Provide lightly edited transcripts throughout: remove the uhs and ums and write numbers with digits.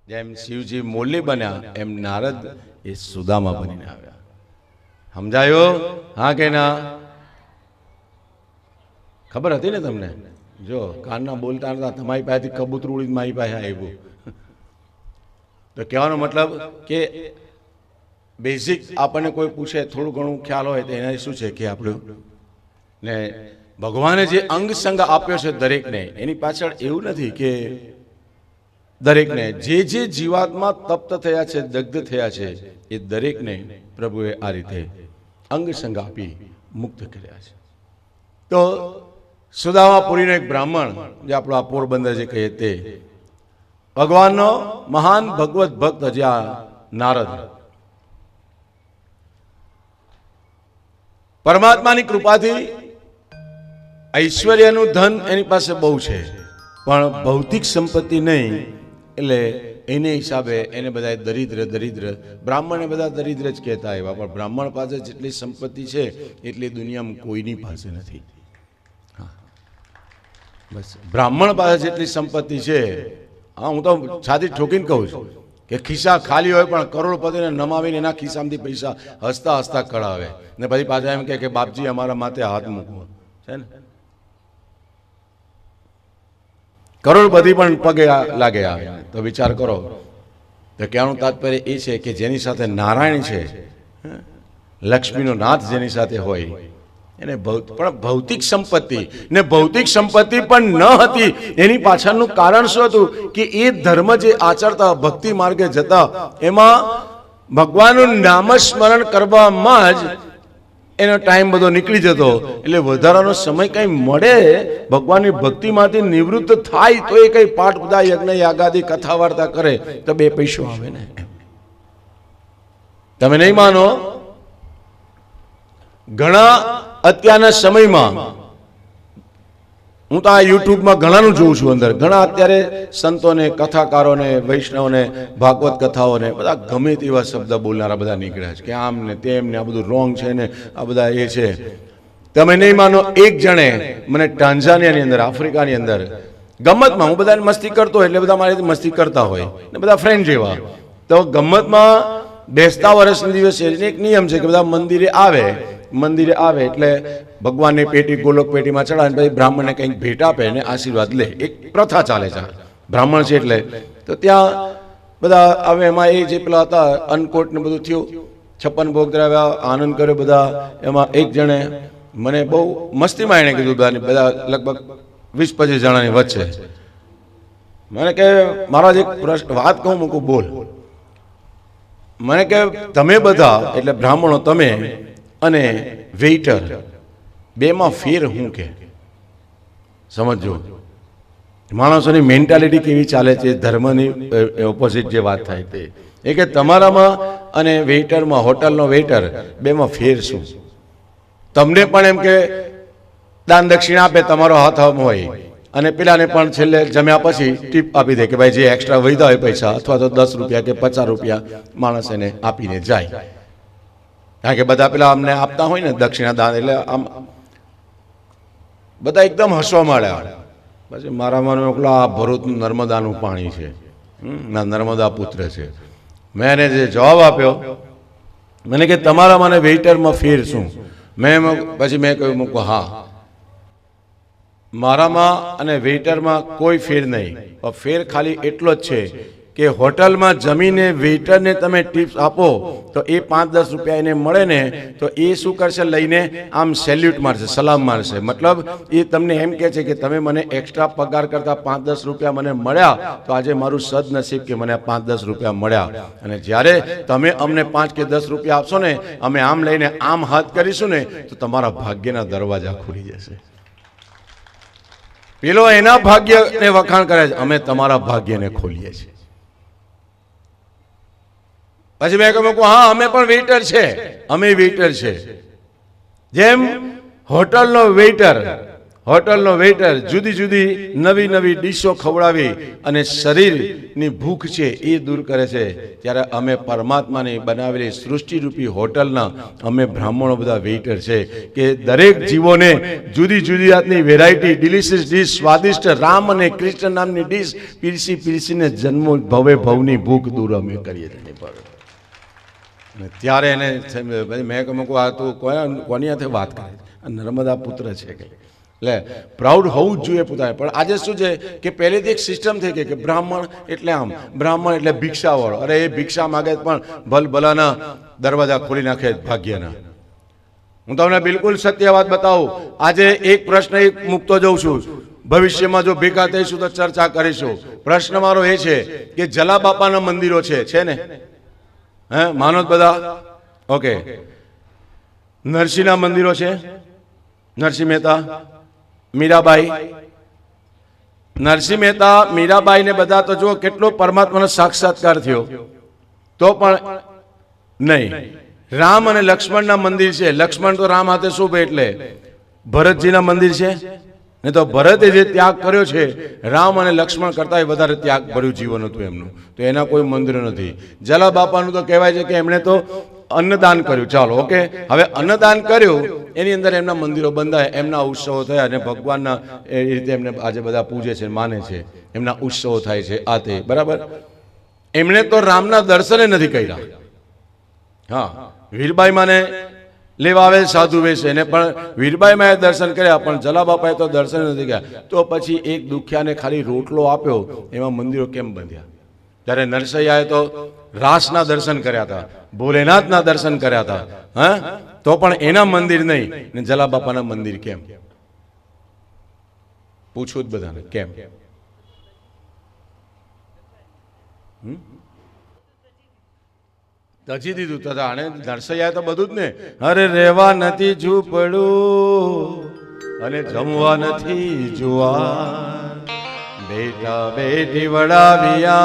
જેમ શિવજી મોરલી બન્યા એમ નારદ એ સુદામા બનીને આવ્યા. સમજાયું? હા કે ના? ખબર હતી ને તમને? જો કાનના બોલતા હતા, તમારી પાસેથી કબૂતરું ઉડીને મારી પાસે આવ્યું. તો કહેવાનો મતલબ કે બેઝિક આપણને કોઈ પૂછે થોડું ઘણું ખ્યાલ હોય તો એના શું છે કે આપણું ને ભગવાને જે અંગ સંગ આપ્યો છે દરેકને, એની પાછળ એવું નથી કે દરેકને જે જીવાત્મા તપ્ત થયા છે, દગ્ધ થયા છે, એ દરેકને પ્રભુએ આ રીતે અંગ સંગ આપી મુક્ત કર્યા છે. તો સુદામાપુરીનો એક બ્રાહ્મણ, જે આપણો આ પોરબંદર જે કહીએ તે, ભગવાનનો મહાન ભગવત ભક્ત જે આ નારદ, પરમાત્માની કૃપાથી ઐશ્વર્યનું ધન એની પાસે બહુ છે, પણ ભૌતિક સંપત્તિ નહીં. એટલે એને હિસાબે એને બધા દરિદ્ર બ્રાહ્મણને બધા દરિદ્ર જ કહેતા એવા, પણ બ્રાહ્મણ પાસે જેટલી સંપત્તિ છે એટલી દુનિયામાં કોઈની પાસે નથી. બસ બ્રાહ્મણ પાસે જેટલી સંપત્તિ છે, હા હું તો છાતી ઠોકીને કહું છું કે ખિસ્સા ખાલી હોય પણ કરોડપતિને નમાવીને એના ખિસ્સામાંથી પૈસા હસતા હસતા કઢાવે ને પછી પાછા એમ કે બાપજી અમારા માથે હાથ મૂકો છે ને. કરોડપતિ પણ પગે લાગે આવે. તો વિચાર કરો. તો કહેવાનું તાત્પર્ય એ છે કે જેની સાથે નારાયણ છે, લક્ષ્મીનો નાથ જેની સાથે હોય, એને પણ ભૌતિક સંપત્તિ ને ભૌતિક સંપત્તિ પણ ન હતી. એની પાછળનું કારણ શું હતું કે એ ધર્મ જે આચરતા, ભક્તિ માર્ગે જતા, એમાં ભગવાનનું નામસ્મરણ કરવામાં જ એનો ટાઈમ બધો નીકળી જતો. એટલે વધારાનો સમય કઈ મળે ભગવાનની ભક્તિમાંથી નિવૃત્ત થાય તો એ કઈ પાઠ બધા યજ્ઞ યાગાદી કથા વાર્તા કરે તો બે પૈસો આવે ને. તમે નહીં માનો, ઘણા અત્યારના સમયમાં હું તો આ યુટ્યુબમાં ઘણાનું જોઉં છું, અંદર ઘણા અત્યારે સંતોને, કથાકારોને, વૈષ્ણવને, ભાગવત કથાઓને બધા ગમે તેવા શબ્દ બોલનારા બધા નીકળ્યા છે કે આમ ને તેમ ને આ બધું રોંગ છે ને આ બધા એ છે. તમે નહીં માનો, એક જણે મને ટાન્ઝાનિયાની અંદર, આફ્રિકાની અંદર ગમતમાં, હું બધાને મસ્તી કરતો હોય એટલે બધા મારી મસ્તી કરતા હોય ને બધા ફ્રેન્ડ જેવા, તો ગમતમાં બેસતા વર્ષના દિવસે એક નિયમ છે કે બધા મંદિરે આવે એટલે ભગવાનની પેટી ગોલોક પેટીમાં ચડાવે, પછી બ્રાહ્મણને કંઈક ભેટ આપે ને આશીર્વાદ લે. એક પ્રથા ચાલે છે, બ્રાહ્મણ છે એટલે. તો ત્યાં બધા હવે એમાં એ જે પેલા હતા અન્નકોટ ને બધું થયું, 56 ભોગ ધરાવ્યા, આનંદ કર્યો બધા. એમાં એક જણે મને બહુ મસ્તીમાં એણે કીધું, બધા લગભગ 20-25 જણાની વચ્ચે મને કે મહારાજ એક વાત કહું, મૂકું બોલ. મને કે તમે બધા એટલે બ્રાહ્મણો, તમે અને વેઇટર બેમાં ફેર હું કે સમજો. માણસોની મેન્ટાલિટી કેવી ચાલે છે, ધર્મની ઓપોઝિટ જે વાત થાય તે એ કે તમારામાં અને વેઇટરમાં, હોટલનો વેઇટર બેમાં ફેર શું? તમને પણ એમ કે દાન દક્ષિણા આપે, તમારો હાથ હોય, અને પેલાને પણ છેલ્લે જમ્યા પછી ટીપ આપી દે કે ભાઈ જે એક્સ્ટ્રા વધ્યા હોય પૈસા, અથવા તો 10 રૂપિયા કે 50 રૂપિયા માણસ એને આપીને જાય. કારણ કે બધા પેલા અમને આપતા હોય ને દક્ષિણા દાન, એટલે આમ બધા એકદમ હસવા માંડ્યા. પછી મારા મને મોકલો, આ ભરૂચનું નર્મદાનું પાણી છે, ના નર્મદા પુત્ર છે. મેં એને જે જવાબ આપ્યો, મને કે તમારા મને વેઇટરમાં ફેર શું? પછી મેં કહ્યું, મૂકો હા, મારામાં અને વેઇટરમાં કોઈ ફેર નહીં. ફેર ખાલી એટલો જ છે કે હોટલમાં જમીને વેઇટરને તમે ટિપ્સ આપો તો એ 5-10 રૂપિયા એને મળે ને, તો એ શું કરશે, લઈને આમ સેલ્યુટ મારશે, સલામ મારશે. મતલબ એ તમને એમ કહે છે કે તમે મને એક્સ્ટ્રા પગાર કરતા 5-10 રૂપિયા મને મળ્યા, તો આજે મારું સદનસીબ કે મને 5-10 રૂપિયા મળ્યા. અને જ્યારે તમે અમને 5 કે 10 રૂપિયા આપશો ને, અમે આમ લઈને આમ હાથ કરીશું ને, તો તમારા ભાગ્યના દરવાજા ખુલી જશે. પેલો એના ભાગ્યને વખાણ કરે છે, અમે તમારા ભાગ્યને ખોલીએ છીએ. પછી મેં કહ્યું, હા અમે પણ વેઇટર છે, અમે વેઇટર છે. જેમ હોટલનો વેઇટર હોટલનો વેઇટર જુદી જુદી નવી નવી ડીશો ખવડાવી અને શરીરની ભૂખ છે એ દૂર કરે છે, ત્યારે અમે પરમાત્માની બનાવેલી સૃષ્ટિરૂપી હોટલના અમે બ્રાહ્મણો બધા વેઇટર છે કે દરેક જીવોને જુદી જુદી જાતની વેરાયટી ડિલિશિયસ ડીશ, સ્વાદિષ્ટ રામ અને કૃષ્ણ નામની ડીશ પીરસી પીરસીને જન્મ ભવે ભવની ભૂખ દૂર અમે કરીએ છીએ. ત્યારે એને મેં કહું આ તું કોની સાથે વાત કરે, નર્મદા પુત્ર છે કે એટલે પ્રાઉડ હોવું જ જોઈએ પોતાને. પણ આજે શું છે કે પહેલેથી એક સિસ્ટમ થઈ ગઈ કે બ્રાહ્મણ એટલે આમ, બ્રાહ્મણ એટલે ભિક્ષાવાળો. અરે એ ભિક્ષા માગે પણ ભલભલાના દરવાજા ખોલી નાખે ભાગ્યના. હું તમને બિલકુલ સત્ય વાત બતાવું. આજે એક પ્રશ્ન મૂકતો જઉં છું, ભવિષ્યમાં જો ભેગા થઈશું તો ચર્ચા કરીશું. પ્રશ્ન મારો એ છે કે જલા બાપાના મંદિરો છે ને, હે માનો બધા? ઓકે. નરસિંહના મંદિરો છે, નરસિંહ મહેતા, મીરાબાઈ. નરસિંહ મહેતા, મીરાબાઈ ને બધા તો જો કેટલો પરમાત્માનો સાક્ષાત્કાર થયો, તો પણ નહીં. રામ અને લક્ષ્મણના મંદિર છે. લક્ષ્મણ તો રામ હાથે શું ભાઈ એટલે ભરતજીના મંદિર છે ને, તો ભરતે જે ત્યાગ કર્યો છે રામ અને લક્ષ્મણ કરતા વધારે ત્યાગ ભર્યું જીવન હતું એમનું, તો એના કોઈ મંદિર નથી. જલા બાપાનું તો કહેવાય છે કે એમણે તો અન્નદાન કર્યું. ચાલો ઓકે, હવે અન્નદાન કર્યું એની અંદર એમના મંદિરો બંધાય, એમના ઉત્સવો થયા અને ભગવાનના એ રીતે એમને આજે બધા પૂજે છે, માને છે, એમના ઉત્સવો થાય છે આ તે બરાબર. એમણે તો રામના દર્શને નથી કર્યા. હા, વીરબાઈ માને લેવા આવે સાધુ વેશે ને, પણ વીરબાઈ માએ દર્શન કર્યા પણ જલા બાપાએ તો દર્શન નથી કર્યા. તો પછી એક દુખિયાને ખાલી રોટલો આપ્યો, એમાં મંદિરો કેમ બંધ્યા? ત્યારે નરસૈયાએ તો રાસના દર્શન કર્યા હતા, ભોલેનાથના દર્શન કર્યા હતા, હા, તો પણ એના મંદિર નહીં ને જલા બાપાના મંદિર કેમ? પૂછું જ બધાને કેમ? તજી દીધું તથા આને નરસૈયાએ તો બધું જ ને. અરે રહેવા નથી ઝૂંપડું અને જમવા નથી જુવાર, બેટા બેટી વડાવ્યા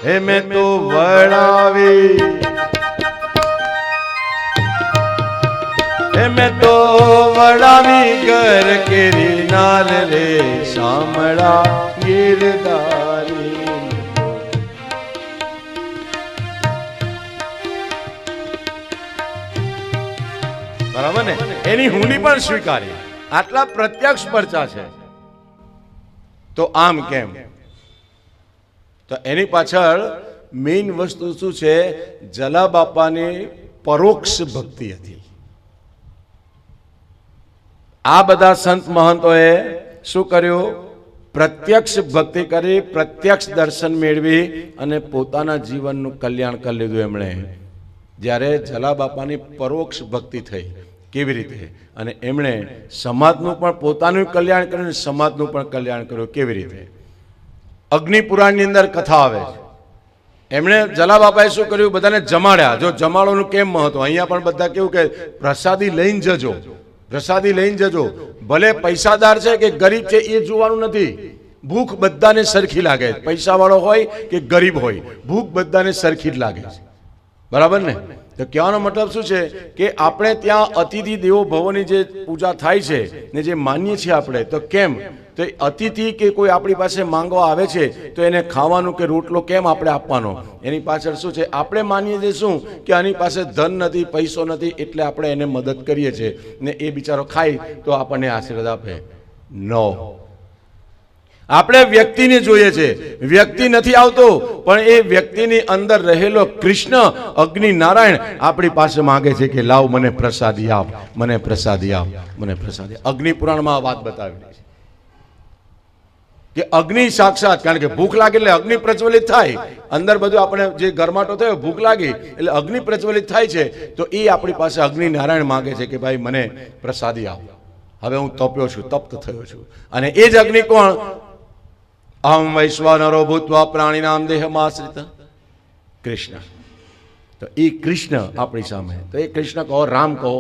હે મેં તો વડાવી, હે મેં તો વડાવી ઘર કેરી નાલ રે શામળા ગીરધારી. બરાબર ને? એની હુંડી પણ સ્વીકારી. આટલા પ્રત્યક્ષ પરચા છે તો આમ કેમ? તો એની પાછળ મેઇન વસ્તુ શું છે? જલા બાપાની પરોક્ષ ભક્તિ હતી. આ બધા સંત મહંતોએ શું કર્યું? પ્રત્યક્ષ ભક્તિ કરી, પ્રત્યક્ષ દર્શન મેળવી અને પોતાના જીવનનું કલ્યાણ કરી લીધું એમણે. જ્યારે જલા બાપાની પરોક્ષ ભક્તિ થઈ, કેવી રીતે? અને એમણે સમાજનું પણ પોતાનું કલ્યાણ કર્યું અને સમાજનું પણ કલ્યાણ કર્યું. કેવી રીતે? અગ્નિ પુરાણની અંદર કથા આવે છે. એમણે જલા બાપાએ શું કર્યું? બધાને જમાડ્યા. જો જમાડવાનું કેમ મહત્વ, અહીંયા પણ બધા કેવું કે પ્રસાદી લઈને જજો, પ્રસાદી લઈને જજો. ભલે પૈસાદાર છે કે ગરીબ છે એ જોવાનું નથી, ભૂખ બધાને સરખી લાગે. પૈસાવાળો હોય કે ગરીબ હોય, ભૂખ બધાને સરખી જ લાગે છે. બરાબર ને? તો કહેવાનો મતલબ શું છે કે આપણે ત્યાં અતિથિ દેવો ભવોની જે પૂજા થાય છે ને જે માનીએ છીએ આપણે, તો કેમ? તો અતિથિ કે કોઈ આપણી પાસે માંગવા આવે છે તો એને ખાવાનું કે રોટલો કેમ આપણે આપવાનો? એની પાછળ શું છે? આપણે માનીએ છીએ શું કે આની પાસે ધન નથી, પૈસો નથી, એટલે આપણે એને મદદ કરીએ છીએ ને એ બિચારો ખાય તો આપણને આશીર્વાદ આપે. નો, આપણે વ્યક્તિને જોઈએ છે. વ્યક્તિ નથી આવતો, પણ એ વ્યક્તિની અંદર રહેલો કૃષ્ણ અગ્નિ નારાયણ આપણી પાસે માંગે છે કે લાવ મને પ્રસાદી આપ, મને પ્રસાદી આપ, મને પ્રસાદી. અગ્નિ પુરાણમાં આ વાત બતાવેલી છે કે અગ્નિ સાક્ષાત, કારણ કે ભૂખ લાગે એટલે અગ્નિ પ્રજ્વલિત થાય. અંદર બધું આપણે જે ગરમાટો થયો, ભૂખ લાગી એટલે અગ્નિ પ્રજ્વલિત થાય છે. તો એ આપણી પાસે અગ્નિ નારાયણ માંગે છે કે ભાઈ મને પ્રસાદી આપ, હવે હું તપ્યો છું, તપ્ત થયો છું. અને એ જ અગ્નિ કોણ? અહમ વૈશ્વાનરો ભૂત્વા પ્રાણીનામ દેહમાશ્રિત કૃષ્ણ. તો એ કૃષ્ણ આપણી સામે. તો એ કૃષ્ણ કહો, રામ કહો.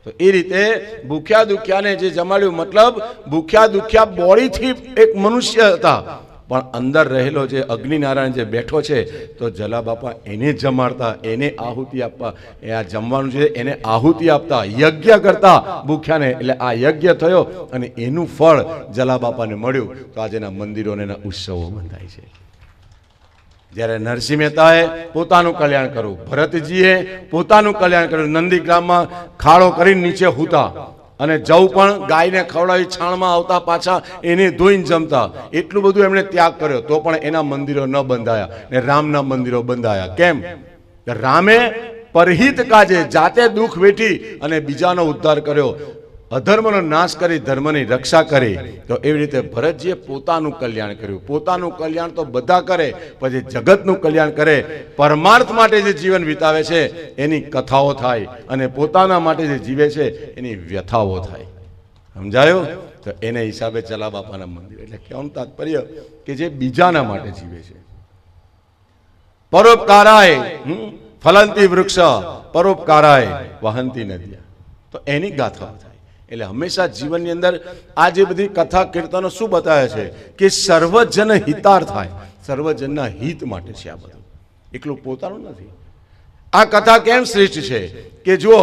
તો એ રીતે ભૂખ્યા દુખ્યાને જે જમાડ્યું, મતલબ ભૂખ્યા દુખ્યા બોડીથી એક મનુષ્ય હતા, પણ અંદર રહેલો જે અગ્નિનારાયણ જે બેઠો છે તો જલા બાપા એને જમાડતા, એને આહુતિ આપવા, એ આ જમવાનું છે એને આહુતિ આપતા, યજ્ઞ કરતા ભૂખ્યાને. એટલે આ યજ્ઞ થયો અને એનું ફળ જલા બાપાને મળ્યું. તો આજેના મંદિરોને એના ઉત્સવો બંધાય છે. જ્યારે નરસિંહ મહેતાએ પોતાનું કલ્યાણ કર્યું, ભરતજીએ પોતાનું કલ્યાણ કર્યું. નંદીગ્રામમાં ખાડો કરીને નીચે હૂતા અને જવ પણ ગાયને ખવડાવી છાણમાં આવતા પાછા એને ધોઈને જમતા. એટલું બધું એમણે ત્યાગ કર્યો તો પણ એના મંદિરો ન બંધાયા ને રામના મંદિરો બંધાયા. કેમ? રામે પરહિત કાજે જાતે દુઃખ વેઠી અને બીજાનો ઉદ્ધાર કર્યો, અધર્મનો નાશ કરી ધર્મની રક્ષા કરી. તો એવી રીતે ભરતજીએ પોતાનું કલ્યાણ કર્યું. પોતાનું કલ્યાણ તો બધા કરે, પછી જગતનું કલ્યાણ કરે. પરમાર્થ માટે જે જીવન વિતાવે છે એની કથાઓ થાય અને પોતાના માટે જે જીવે છે એની વ્યથાઓ થાય. સમજાયું? તો એને હિસાબે ચલા બાપાના મંદિર. એટલે કહેવાનું તાત્પર્ય કે જે બીજાના માટે જીવે છે. પરોપકારાય ફલંતી વૃક્ષ, પરોપકારાય વહંતી નદીયા. તો એની ગાથાઓ થાય. એટલે હંમેશા જીવનની અંદર આ જે બધી કથા કીર્તનો શું બતાવે છે કે સર્વજન હિતાર થાય, સર્વજનના હિત માટે છે આ બધું, એકલું પોતાનું નથી. આ કથા કેમ શ્રેષ્ઠ છે કે જુઓ,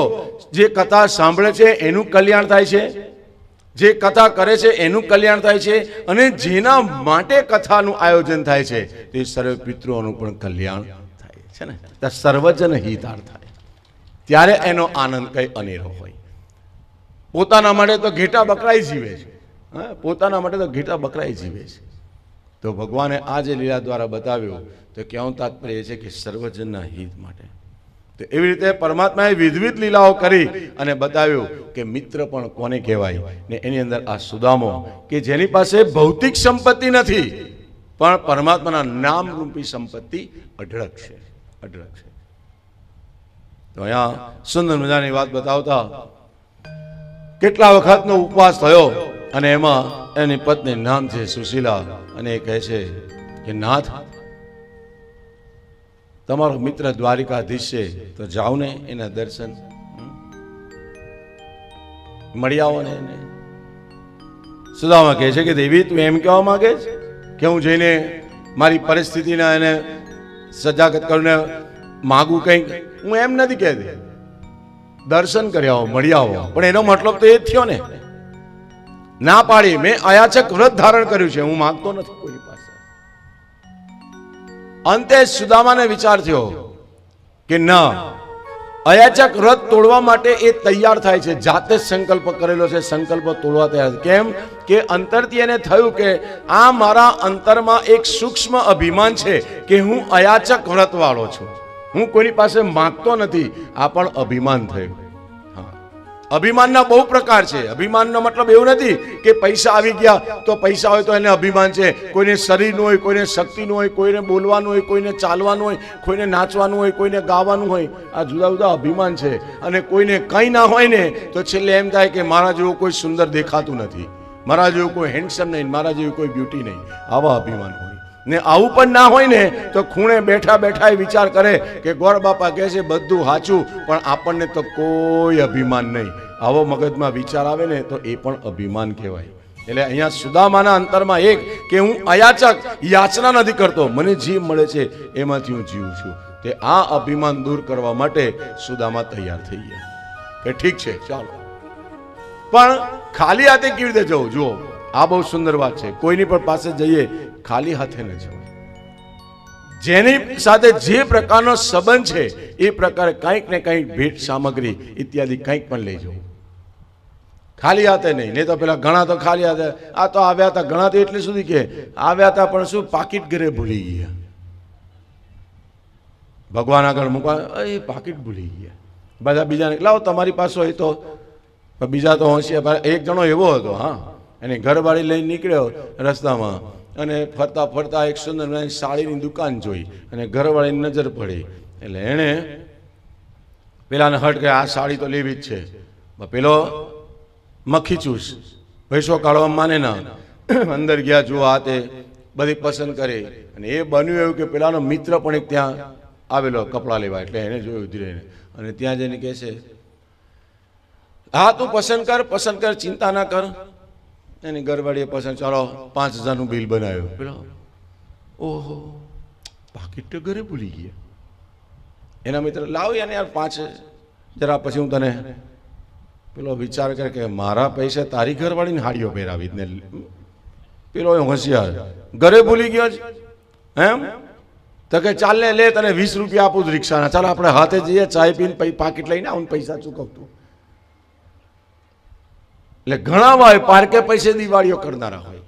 જે કથા સાંભળે છે એનું કલ્યાણ થાય છે, જે કથા કરે છે એનું કલ્યાણ થાય છે, અને જેના માટે કથાનું આયોજન થાય છે તે સર્વ પિતૃઓનું પણ કલ્યાણ થાય છે ને. સર્વજન હિતાર થાય ત્યારે એનો આનંદ કઈ અનેરો હોય. પોતાના માટે તો ઘેટા બકરાઈ જીવે છે, પોતાના માટે તો ઘેટા બકરાઈ જીવે છે. તો ભગવાને આ જે લીલા દ્વારા બતાવ્યું તો કહેવાનું તાત્પર્ય એ છે કે સર્વજનના હિત માટે. તો એવી રીતે પરમાત્માએ વિવિધ લીલાઓ કરી અને બતાવ્યું કે મિત્ર પણ કોને કહેવાય. ને એની અંદર આ સુદામો કે જેની પાસે ભૌતિક સંપત્તિ નથી પણ પરમાત્માના નામરૂપી સંપત્તિ અઢળક છે, અઢળક છે. તો અહીંયા સુંદર મજાની વાત બતાવતા કેટલા વખતનો ઉપવાસ થયો અને એમાં એની પત્ની નામ છે સુશીલા, અને એ કહે છે કે નાથ, તમારો મિત્ર દ્વારિકાધીશ છે તો જાઓ ને એના દર્શન મળી આવો ને એને. સુદામા કહે છે કે દેવી, તું એમ કહેવા માંગે છે કે હું જઈને મારી પરિસ્થિતિના એને સજાગત કરીને માગું કંઈક? હું એમ નથી કહેતી, દર્શન કરી આવો, મળી આવો. પણ એનો મતલબ તો એ જ થયો ને. ના પાડી, મેં અયાચક વ્રત ધારણ કર્યું છે, હું માંગતો નથી કોઈની પાસે. અંતે સુદામાને વિચાર થયો કે ના, અયાચક વ્રત તોડવા માટે એ તૈયાર થાય છે, જાતે જ સંકલ્પ કરેલો છે, સંકલ્પ તોડવા તૈયાર. કેમ કે અંતરથી એને થયું કે આ મારા અંતરમાં એક સૂક્ષ્મ અભિમાન છે કે હું અયાચક વ્રત વાળો છું, હું કોઈની પાસે માંગતો નથી. આ પણ અભિમાન થયું. હા, અભિમાનના બહુ પ્રકાર છે. અભિમાનનો મતલબ એવું નથી કે પૈસા આવી ગયા તો પૈસા હોય તો એને અભિમાન છે. કોઈને શરીરનું હોય, કોઈને શક્તિનું હોય, કોઈને બોલવાનું હોય, કોઈને ચાલવાનું હોય, કોઈને નાચવાનું હોય, કોઈને ગાવાનું હોય. આ જુદા જુદા અભિમાન છે. અને કોઈને કંઈ ના હોય ને તો છેલ્લે એમ થાય કે મારા જેવું કોઈ સુંદર દેખાતું નથી, મારા જેવું કોઈ હેન્ડસમ નહીં, મારા જેવું કોઈ બ્યુટી નહીં. આવા અભિમાન હોય. ને આવું પણ ના હોય ને તો ખૂણે બેઠા બેઠા એ વિચાર કરે કે ગોર બાપા કહે છે બધું સાચું, પણ આપણને તો કોઈ અભિમાન નહીં. આવો મગજમાં વિચાર આવે ને તો એ પણ અભિમાન કહેવાય. એટલે અહીંયા સુદામાના અંતરમાં એક કે હું અયાચક યાચના નથી કરતો, મને જે મળે છે એમાંથી હું જીવું છું. તે આ અભિમાન દૂર કરવા માટે સુદામા તૈયાર થઈ ગયા કે ઠીક છે ચાલો. પણ ખાલી હાથે કેવી રીતે જવું? જુઓ, આ બહુ સુંદર વાત છે. કોઈની પણ પાસે જઈએ ખાલી હાથે ન જવાય. જેની સાથે જે પ્રકારનો સંબંધ છે એ પ્રકારે કંઈક ને કંઈક ભેટ સામગ્રી ઇત્યાદિ કંઈક પણ લઈ જવું. ખાલી હાથે નહીં. તો પેલા ઘણા તો ખાલી હાથે, આ તો આવ્યા હતા, ઘણા તો એટલે સુધી કે આવ્યા હતા પણ શું પાકીટ ઘરે ભૂલી ગયા, ભગવાન આગળ મૂકવા એ પાકીટ ભૂલી ગયા. બધા બીજાને લાવો તમારી પાસે હોય તો. બીજા તો હોશિયાર. એક જણો એવો હતો, હા, એની ઘરવાળી લઈને નીકળ્યો રસ્તામાં અને ફરતા ફરતા એક સુંદર સાડીની દુકાન જોઈ અને ઘરવાળીની નજર પડી. એટલે એણે પેલાને હટ કે આ સાડી તો લેવી જ છે. પેલો મક્ખી ચૂસ પૈસો કાઢવા માને ના, અંદર ગયા, જુઓ આ તે બધી પસંદ કરી. અને એ બન્યું એવું કે પેલાનો મિત્ર પણ એક ત્યાં આવેલો કપડાં લેવા. એટલે એને જોયું ધીરે, અને ત્યાં જઈને કહે છે હા તું પસંદ કર, ચિંતા ના કર. એની ઘરવાળીએ પસંદ, ચાલો 5,000નું બિલ બનાવ્યું. પેલો ઓહો, પાકીટ તો ઘરે ભૂલી ગયા. એના મિત્ર, લાવ યાર 5 જરા, પછી હું તને. પેલો વિચાર કરે કે મારા પૈસે તારી ઘરવાળીને હાડીઓ પહેરાવી ને. પેલો હોશિયાર, ઘરે ભૂલી ગયો છે એમ. તો કે ચાલ ને લે, તને 20 રૂપિયા આપું રિક્ષાના, ચાલ આપણે હાથે જઈએ, ચાય પીને પાકીટ લઈને આવું, પૈસા ચૂકવતું. એટલે ઘણા હોય પાર્કે પૈસે દિવાળીઓ કરનારા હોય,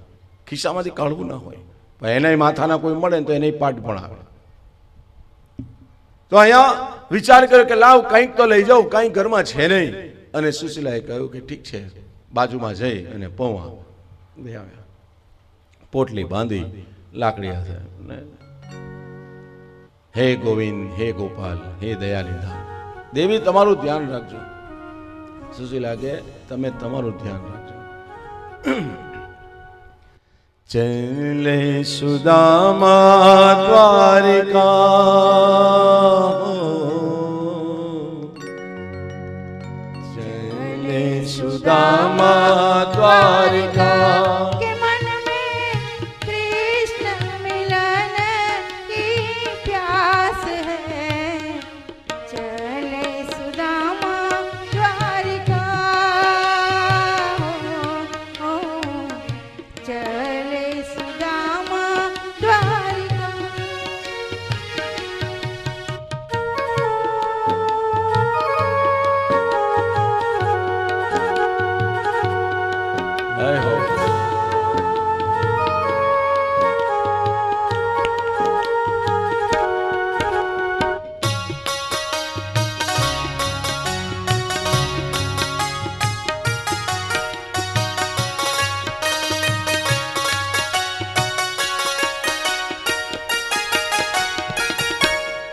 ખિસ્સામાંથી કાઢવું ના હોય, પણ એના માથાના કોઈ મળે ને તો એને પાઠ પણ આવે. તો અહીંયા વિચાર કર્યો કે લાવ કંઈક તો લઈ જાઉં, કંઈ ઘરમાં છે નહીં. અને સુશીલાએ કહ્યું કે ઠીક છે, બાજુમાં જઈ અને પૌવા લઈ આવ્યા. પોટલી બાંધી, લાકડી હાથે, હે ગોવિંદ, હે ગોપાલ, હે દયાનિધા, દેવી તમારું ધ્યાન રાખજો. સુશીલા કે તમે તમારું ધ્યાન રાખજો. ચલે સુદામા દ્વારિકા, ચલે સુદામા દ્વારિકા, के मन में कृष्ण मिलन की प्यास है. चले सुदामा द्वारिका, हो, चले सुदामा द्वारिका. જય હો.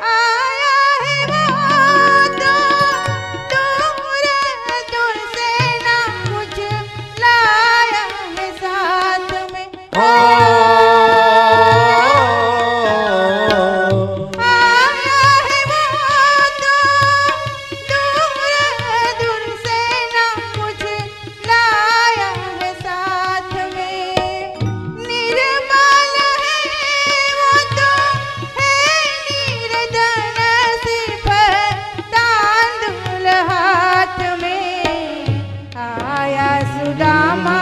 आया है वो तो दूर दूर से ना, कुछ लाया है साथ में. आया है वो तो दूर दूर से ना, कुछ लाया है साथ में. निर्मल है वो तो, है निर्धन सिर पर तांदूल हाथ में. आया सुदामा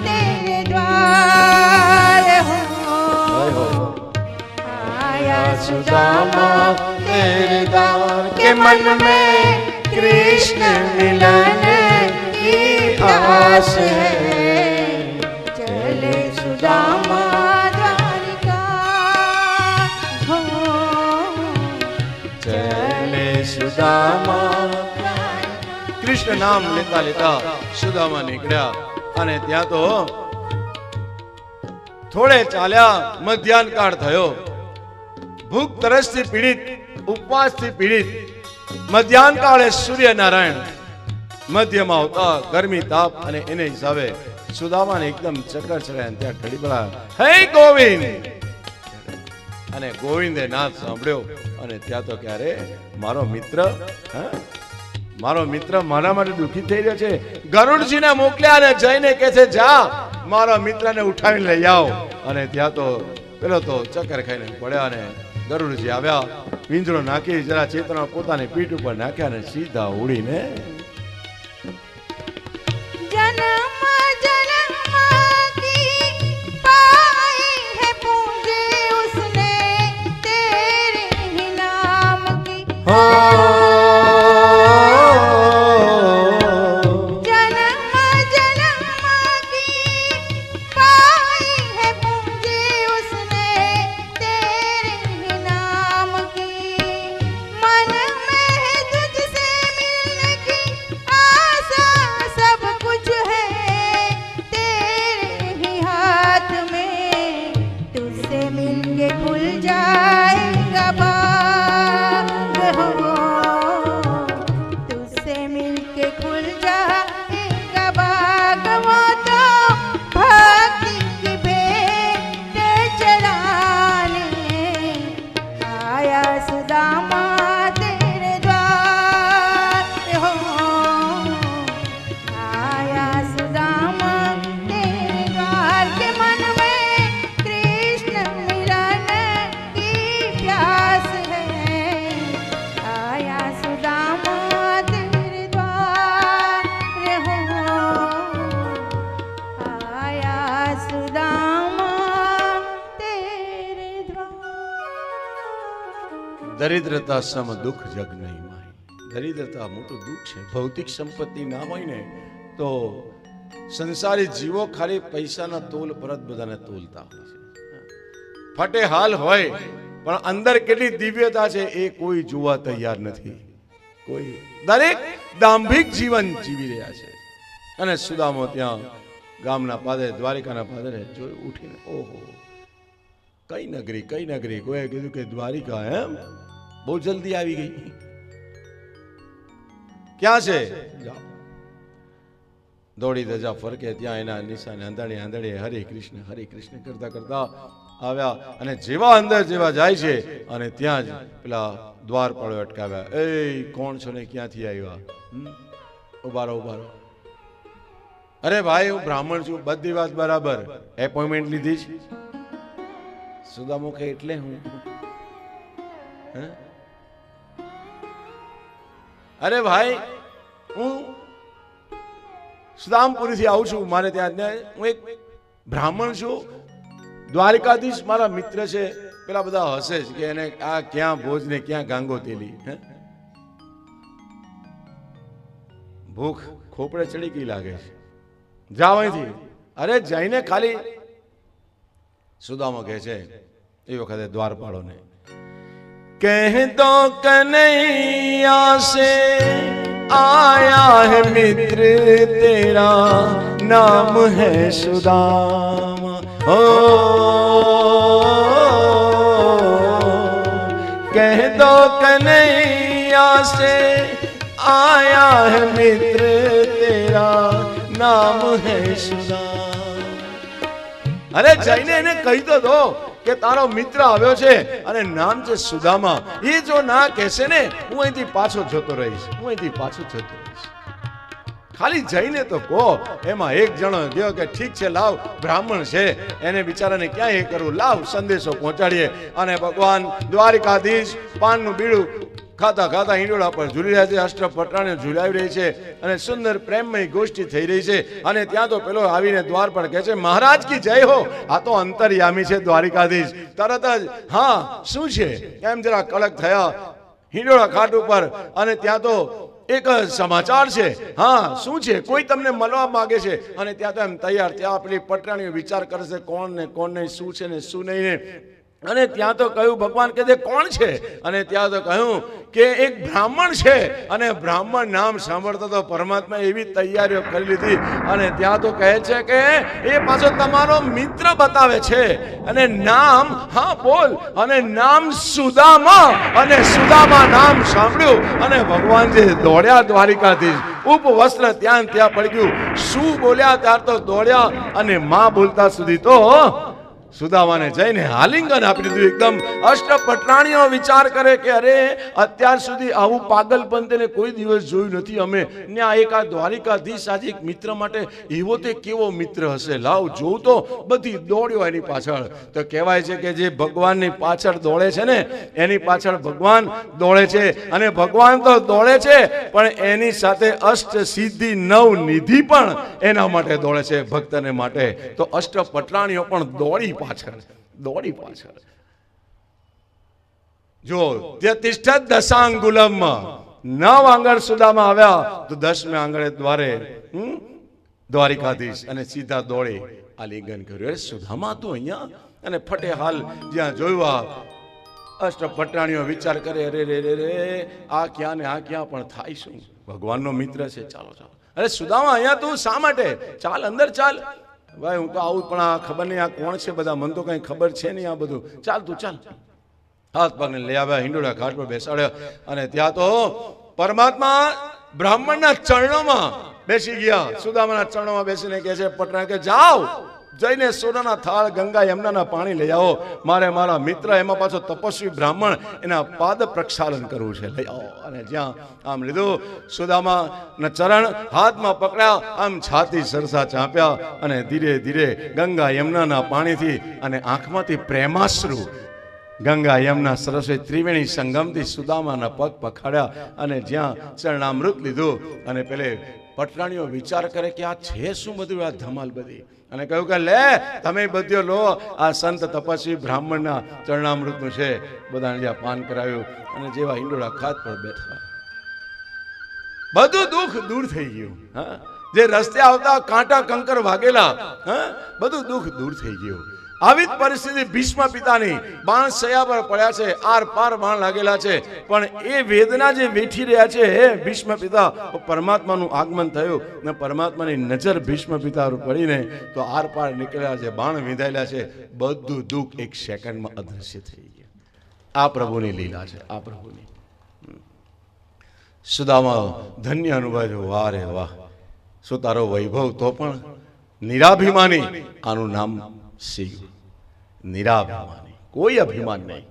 तेरे द्वार, हो, आया सुदामा तेरे द्वार, के मन में कृष्ण मिलन की आस है. चले सुदामा द्वारिका, हो, ચલે સુદામા. કૃષ્ણ નામ લેતા લેતા સુદામા નીકળ્યા. અને ત્યાં તો થોડે ચાલ્યા, મધ્યાહન કાળ થયો. ભૂખ તરસથી પીડિત, ઉપવાસથી પીડિત, મધ્યાહન કાળે સૂર્યનારાયણ મધ્યમાં આવતા, ગરમી તાપ અને એને હિસાબે સુદામાને એકદમ ચક્કર ચડ્યા. ત્યાં ઢળી પડ્યા, હે ગોવિંદ. અને ગોવિંદે નાદ સાંભળ્યો. અને ત્યાં તો ક્યારે મારો મિત્ર, મારો મિત્ર મારા માટે દુઃખી થઈ રહ્યો છે. ગરુડજીને મોકલ્યા અને જઈને કહે છે જા મારા મિત્રને ઉઠાવીને લઈ આવો. અને ત્યાં તો પેલો તો ચક્કર ખાઈને પડ્યા. અને ગરુડજી આવ્યા, પિંજરો નાખી જરા ચેતના પોતાની પીઠ ઉપર નાખ્યા અને સીધા ઉડીને जन्म जन्म की पाई है पूंजी उसने तेरे ही नाम की. जन्म जन्म की पाई है पूंजी उसने तेरे ही नाम की. मन में है तुझसे मिलने की आशा, सब कुछ है तेरे ही हाथ में. तुझसे मिलके खुल जाएगा बाग, हो, तुझसे मिलके खुल जाएगा बाग. वो तो भक्ति की भेंट चढ़ाने आया सुदामा तेरे द्वार, हो, आया सुदामा तेरे द्वार. के मन में कृष्ण मिलन દરિદ્રતા સમ દુઃખ જગ નહીં માય. દરિદ્રતા મોટું દુઃખ છે. ભૌતિક સંપત્તિ ના હોય ને તો સંસારી જીવો ખાલી પૈસાના તોલ પર જ બધાને તોલતા હોય છે. ફટે હાલ હોય પણ અંદર કેટલી દિવ્યતા છે એ કોઈ જોવા તૈયાર નથી. કોઈ દરેક દાંભિક જીવન જીવી રહ્યા છે. અને સુદામો ત્યાં ગામના પાદરે, દ્વારિકાના પાદરે જોઈ ઉઠીને, ઓહો, કઈ નગરી. કોઈએ કીધું કે દ્વારિકા, એમ બહુ જલ્દી આવી ગઈ. ક્યાં છે? જાઓ. દોડી ધજા ફરકે ત્યાં એના નિશાને આંધળે હરે કૃષ્ણ કરતા કરતા આવ્યા. અને જેવા જાય છે અને ત્યાં જ પેલા દ્વારપાળો અટકાવ્યા. એ કોણ છો ને ક્યાંથી આવ્યા? ઉભા રહો. અરે ભાઈ, હું બ્રાહ્મણ છું. બધી વાત બરાબર. એપોઇન્ટમેન્ટ લીધી છે? સુદામો કે એટલે હું, અરે ભાઈ, હું સુદામપુરીથી આવું છું. મારે ત્યાં હું એક બ્રાહ્મણ છું. દ્વારિકાધીશ મારા મિત્ર છે. પેલા બધા હસે છે કે એને આ ક્યાં ભોજ ને ક્યાં ગાંગો તેલી. ભૂખ ખોપડે ચડી ગઈ લાગે છે. જાવ અહીંથી. અરે જઈને ખાલી, સુદામા કહે છે એ વખતે દ્વારપાળોને, કહ દો કનૈયા સે आया है मित्र तेरा नाम है सुदामा. हो कह दो कन्हैया से आया है मित्र तेरा नाम है सुदामा. अरे જઈને એને કહી તો દો કે તારો મિત્ર આવ્યો છે અને નામ છે સુદામા. એ જો ના કહેશે ને, હું અહીંથી પાછો જતો રહીશ. ખાલી જઈને તો કહો. એમાં એક જણો ગયો કે ઠીક છે, લાવ, બ્રાહ્મણ છે, એને બિચારાને ક્યાં એ કરું, લાવ સંદેશો પહોંચાડીએ. અને ભગવાન દ્વારિકાધીશ પાનનું બીડું ખાતા હિંડોળા પર ઝૂલી રહ્યા છે. અષ્ટપટરાણીઓ ઝૂલાવી રહી છે અને સુંદર પ્રેમમય ગોષ્ઠી થઈ રહી છે. અને ત્યાં તો પેલો આવીને દ્વાર પર કહે છે, મહારાજ કી જય હો. આ તો અંતર્યામી છે દ્વારિકાધીશ. તરત જ, હા શું છે એમ જરા કડક થયા હિંડોળા ખાટ ઉપર. અને ત્યાં તો એક સમાચાર છે. હા શું છે? કોઈ તમને મળવા માંગે છે. અને ત્યાં તો એમ તૈયાર, ત્યાં પેલી પટરાણીઓ વિચાર કરશે કોણ ને કોણ નહીં, શું છે ને શું નહીં ને. અને ત્યાં તો કહ્યું, ભગવાન કહે છે કોણ છે? અને ત્યાં તો કહ્યું કે એક બ્રાહ્મણ છે. અને બ્રાહ્મણ નામ સાંભળતો તો પરમાત્મા એવી તૈયારીઓ કરી લીધી. અને ત્યાં તો કહે છે કે એ પાછો તમારો મિત્ર બતાવે છે. અને નામ, હા બોલ, અને નામ સુદામા. અને સુદામા નામ સાંભળ્યું અને ભગવાન જે દોડ્યા દ્વારિકાધીશ. ઉપવસ્ત્ર ત્યાં પડી ગયું. શું બોલ્યા ત્યાર તો દોડ્યા. અને માં બોલતા સુધી તો સુદામાને જઈને આલિંગન આપી દીધું. એકદમ અષ્ટપટરાણીઓ વિચાર કરે કે અરે અત્યાર સુધી આવું પાગલપન તેને કોઈ દિવસ જોયું નથી અમે. ને આ એક આ દ્વારિકાધીશ આજે એક મિત્ર માટે એવો તે કેવો મિત્ર હશે, લાવ જોઉં તો. બધી દોડ્યો એની પાછળ. તો કહેવાય છે કે જે ભગવાનની પાછળ દોડે છે ને એની પાછળ ભગવાન દોડે છે. અને ભગવાન તો દોડે છે પણ એની સાથે અષ્ટ સિદ્ધિ નવ નિધિ પણ એના માટે દોડે છે, ભક્તને માટે. તો અષ્ટપટરાણીઓ પણ દોડી પાછળ. જો તિષ્ઠત દશાંગુલમ, 9 આંગળ સુદામા આવ્યા તો 10મે આંગળે દ્વારે દ્વારિકાધીશ. અને સીધા દોડે આલિંગન કર્યું. અરે સુદામા તો અહીંયા. અને ફટે હાલ જ્યાં જોયું, અષ્ટપટરાણીઓ વિચાર કરે, અરે રે રે રે, આ ક્યાં ને આ ક્યાં, પણ થાય શું? ભગવાનનો મિત્ર છે. ચાલો. અરે સુદામા અહીંયા તું શા માટે? ચાલ અંદર ચાલ. ભાઈ હું તો આવું, પણ આ ખબર નહીં આ કોણ છે બધા, મને તો કઈ ખબર છે નહીં આ બધું. ચાલ તું ચાલ. હાથ પગને લઈ આવ્યા, હિંડોળા ઘાટ પર બેસાડ્યા. અને ત્યાં તો પરમાત્મા બ્રાહ્મણના ચરણોમાં બેસી ગયા. સુદામાના ચરણોમાં બેસીને કહે છે પટરાણી કે જાઓ જઈને સોનાના થાળ ગંગા યમુનાના પાણી લઈ આવો. મારે મારા મિત્ર, એમાં પાછો તપસ્વી બ્રાહ્મણ, એના પાદ પ્રક્ષાલન કરવું છે, લઈ આવો. અને જ્યાં આમ લીધું, સુદામાના ચરણ હાથમાં પકડ્યા, આમ છાતી સરસા ચાંપ્યા. અને ધીરે ધીરે ગંગા યમુનાના પાણીથી અને આંખમાંથી પ્રેમાશ્રુ ગંગા યમુના સરસ્વતી ત્રિવેણી સંગમથી સુદામાના પગ પખાડ્યા. અને જ્યાં ચરણામૃત લીધું. અને પેલે પટરાણીઓ વિચાર કરે કે આ છે શું બધું, આ ધમાલ બધી. અને કહ્યું કે લે તમે બધો લો, આ સંત તપસ્વી બ્રાહ્મણના ચરણામૃતનું છે. બધાને જ્યાં પાન કરાવ્યું અને જેવા હિંડોળા ખાત પર બેઠા, બધું દુઃખ દૂર થઈ ગયું. હા, જે રસ્તે આવતા કાંટા કંકર વાગેલા, હા, બધું દુઃખ દૂર થઈ ગયું. આવી જ પરિસ્થિતિ ભીષ્મ પિતાની, બાણ સયા પર પડ્યા છે, આર પાર બાણ લાગેલા છે, પણ એ વેદના જે વેઠી રહ્યા છે હે ભીષ્મ પિતા, પરમાત્માનું આગમન થયું ને પરમાત્માની નજર ભીષ્મ પિતા પર પડીને તો આર પાર નીકળ્યા છે, બાણ વિંધાયેલા છે, બધું દુઃખ એક સેકન્ડમાં અદૃશ્ય થઈ ગયા. આ પ્રભુની લીલા છે, આ પ્રભુની. સુદામા ધન્ય અનુભવ, વાહ રે વાહ, શું તારો વૈભવ, તો પણ નિરાભિમાની. આનું નામ શિવ, નિરાભિમાની, કોઈ અભિમાન નહીં.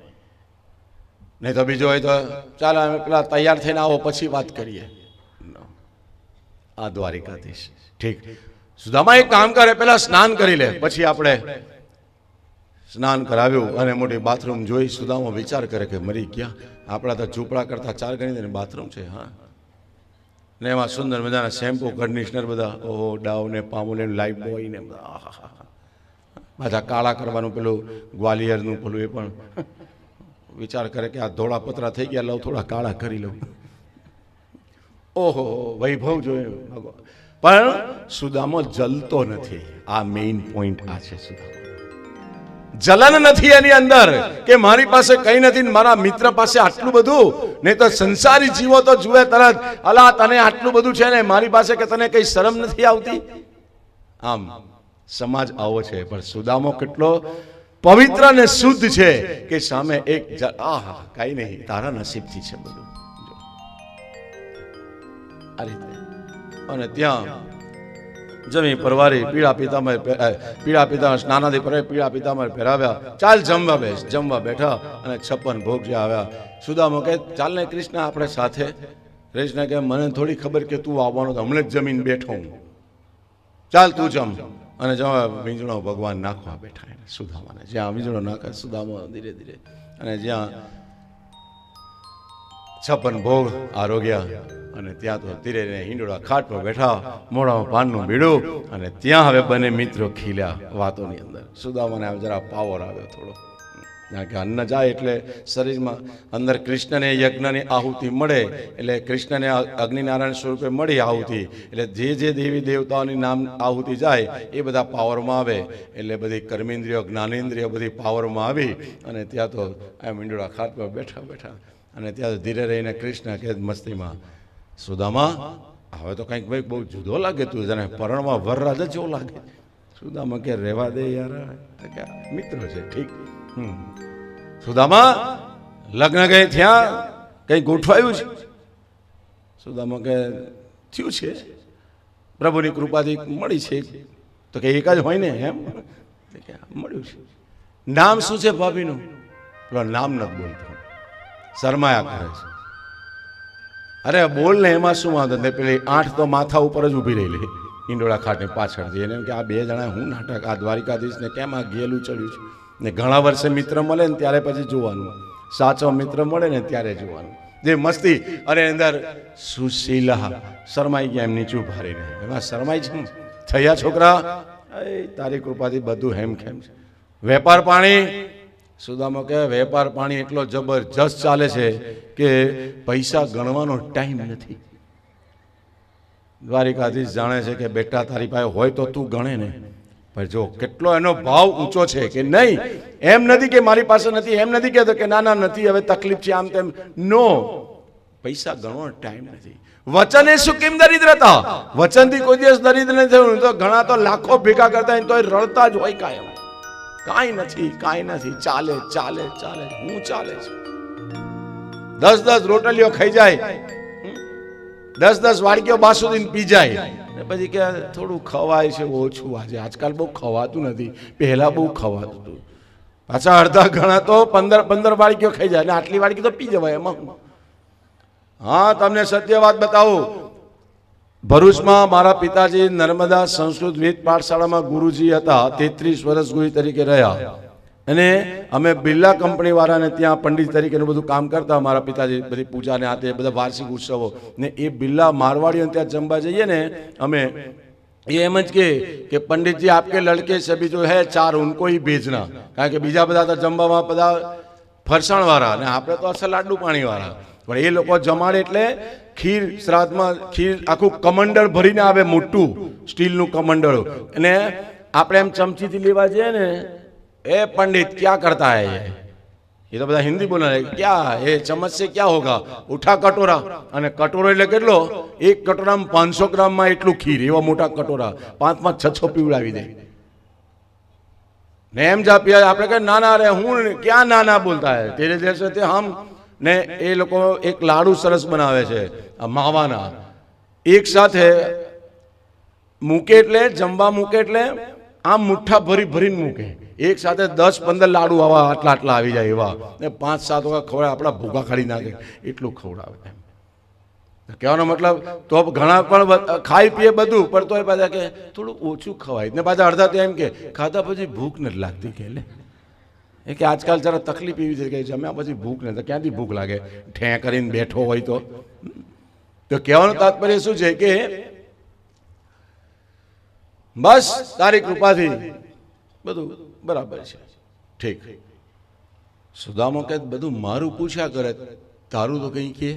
નહીં તો બીજો હોય તો ચાલો અમે પેલા તૈયાર થઈને આવો પછી વાત કરીએ. આ દ્વારિકાધીશ. ઠીક, સુદામા એક કામ કરે, પેલા સ્નાન કરી લે, પછી આપણે. સ્નાન કરાવ્યું અને મોટી બાથરૂમ જોઈ સુદામા વિચાર કરે કે મરી ગયા, આપણા તો ઝૂંપડા કરતા 4 ગણી બાથરૂમ છે. હા, ને એમાં સુંદર મજાના શેમ્પુ, કન્ડિશનર બધા, ઓહો, ડાવ ને પામુ ને લાઈફ બોય ને બધા, પાછા કાળા કરવાનું પેલું ગ્વાલિયરનું પેલું, એ પણ વિચાર કરે કે આ ધોળા પતરા થઈ ગયા, લઉં થોડા કાળા કરી લઉં. ઓહો, વૈભવ જોયું. પણ સુદામો જલતો નથી. આ મેઇન પોઈન્ટ આ છે. સુદામો જલન નથી એની અંદર કે મારી પાસે કઈ નથી, મારા મિત્ર પાસે આટલું બધું. નહીં તો સંસારી જીવો તો જુએ તરત, અલા તને આટલું બધું છે ને મારી પાસે, કે તને કઈ શરમ નથી આવતી. આમ સમાજ આવો છે, પણ સુદામો કેટલો પવિત્ર અને શુદ્ધ છે કે સામે એક આહા, કઈ નહીં, તારા નસીબથી છે બધું. આ રીતે. અને ત્યાં જમી પરવારી, પીળા પિતામહ સ્નાનાદી પર પીળા પિતામહ પહેરાવ્યા. ચાલ જમવા બેસ. જમવા બેઠા અને 56 ભોગ જે આવ્યા. સુદામો કહે ચાલ ને કૃષ્ણ આપણે સાથે. કૃષ્ણ કહે મને થોડી ખબર કે તું આવવાનો, હમણાં જ જમીન બેઠો હું, ચાલ તું જમ. અને જવા વીંજણો ભગવાન નાખવા બેઠા એને સુદામાને. જ્યાં વીંજણો નાખે સુદામા ધીરે ધીરે, અને જ્યાં 56 ભોગ આરોગ્યા, અને ત્યાં તો ધીરે ધીરે હિંડોળા ખાટ પર બેઠા, મોઢામાં પાનનું બીડું, અને ત્યાં હવે બંને મિત્રો ખીલ્યા વાતોની અંદર. સુદામાને જરા પાવર આવ્યો થોડો, કારણ કે અન્ન જાય એટલે શરીરમાં અંદર કૃષ્ણને યજ્ઞની આહુતિ મળે, એટલે કૃષ્ણને અગ્નિનારાયણ સ્વરૂપે મળી આહુતિ, એટલે જે દેવી દેવતાઓની નામ આહુતિ જાય એ બધા પાવરમાં આવે, એટલે બધી કર્મેન્દ્રિયો જ્ઞાનેન્દ્રિયો બધી પાવરમાં આવી. અને ત્યાં તો આ મીંડોળા ખાટ પર બેઠા બેઠા, અને ત્યાં ધીરે રહીને કૃષ્ણ કે મસ્તીમાં, સુદામા હવે તો કંઈક ભાઈ બહુ જુદો લાગે, તું જાણે પરણમાં વરરાજા જેવો લાગે. સુદામા કે રહેવા દે યાર, મિત્રો છે. ઠીક. સુદામા લગ્ન કઈ થયા, કઈ ગોઠવાયું છે? સુદામા કે થયું છે, પ્રભુની કૃપાથી મળી છે. તો કે એક જ હોય ને એમ? મળ્યું છે. નામ શું છે ભાભીનું? પેલો નામ નથી બોલતો, શરમાયા કરે છે. અરે બોલ ને, એમાં શું વાંધો ને? પેલી 8 તો માથા ઉપર જ ઊભી રહેલી ઈંડોળા ખાટની પાછળથી. એને કે આ 2 જણા હું નાટક, આ દ્વારિકાધીશને કેમ આ ગેલું ચડ્યું છે? ને ઘણા વર્ષે મિત્ર મળે ને ત્યારે પછી જોવાનું, સાચો મિત્ર મળે ને ત્યારે જોવાનું. જે મસ્તી, અને અંદર સુશીલા શરમાઈ ગયા, એમની ચૂપ હારીને. એમાં શરમાઈ છે થયા છોકરા, તારી કૃપાથી બધું હેમખેમ છે. વેપાર પાણી, સુદામા કહે વેપાર પાણી એટલો જબરજસ્ત ચાલે છે કે પૈસા ગણવાનો ટાઈમ નથી. દ્વારિકાધીશ જાણે છે કે બેટા તારી પાસે હોય તો તું ગણે ને, પણ જો કેટલો એનો ભાવ ઊંચો છે કે નહીં, એમ નથી કે મારી પાસે નથી, એમ નથી કહેતો કે ના ના નથી, હવે તકલીફ છે આમ તેમ. નો, પૈસા ગણવાનો ટાઈમ નથી. વચન એ શું કેમ દરિદ્રતા? વચનથી કોઈ દિવસ દરિદ્ર નથી થયું. તો ઘણા તો લાખો ભેગા કરતા તો રડતા જ હોય કાયમ. કાંઈ નથી, કાંઈ નથી, ચાલે ચાલે ચાલે. હું ચાલે છે? 10 રોટલીઓ ખાઈ જાય, 10 વાડકીઓ બાસુદીને પી જાય, પછી કે થોડું ખવાય છે ઓછું. આજકાલ બહુ ખવાતું નથી, પહેલા બહુ ખવાતું હતું. પાછા અડધા ઘણા તો 15 વાડકીઓ ખાઈ જાય, અને આટલી વાડકી તો પી જવાય એમાં. હા, તમને સત્ય વાત બતાવું. ભરૂચમાં મારા પિતાજી નર્મદા સંસ્કૃત વેદ પાઠશાળામાં ગુરુજી હતા. 33 વર્ષ ગુરુ તરીકે રહ્યા, અને અમે બિરલા કંપની વાળાને ત્યાં પંડિત તરીકેનું બધું કામ કરતા. મારા પિતાજી બધી પૂજાને હાથે બધા વાર્ષિક ઉત્સવો ને એ બિરલા મારવાડીઓને ત્યાં જમવા જઈએ ને અમે, ये एम ज के पंडित जी आपके लड़के से भी जो है 4 उनको ही भेजना, कारण के बीजा बधा तो जमवा बधा फरसाण वाला ने आपणे तो असल लाडू पाणी वाला, पण ए लोको जमाड़े एटले खीर श्राद्ध में खीर आखू कमंडल भरीने आवे, मोटू स्टील नु कमंडल, अने आपणे एम चमची थी लेवा जाए ने, ए पंडित क्या करता है ये तो बधा हिंदी बोले क्या ये चम्मच से क्या होगा, उठा कटोरा, अने कटोरो एटले केटलो, एक कटोरा में 500 ग्राम में एटलू खीर, एवा मोटा कटोरा 5-5 6 पीवड़ावी दे ने एम जा पिया। आपणे कहे नाना रे हूँ क्या नाना बोलता है, तेरे जैसे थे हम ने। ए लोको एक लाडू सरस बनावे छे मावाना, एक साथे मूके एटले जमवा मूके एटले आम मुठ्ठा भरी भरीने मूके, एक साथे 10-15 लाडू आवा आटला आटला आवी जाय एवा ने 5-7 वखत खवड़ावे, आपड़ा भूखा काढी नाखे एटલું खवड़ावे। कहेવાનો मतलब तो घणा पण खाई पीए बधुं, पण तोय पाछा के थोडું ઓછું ખવાય ને પાછા અડધા તો એમ કે ખાધા પછી ભૂખ નથી લાગતી કે લે એ કે આજકાલ જરા તકલીફ એવી છે કે જમ્યા પછી ભૂખ નથી, ક્યાંથી ભૂખ લાગે, ઠેં કરીને બેઠો હોય તો કહેવાનું તાત્પર્ય શું છે કે બસ તારી કૃપાથી બધું બરાબર છે, ઠીક। સુદામો કે બધું મારું પૂછ્યા કરે, તારું તો કંઈ કે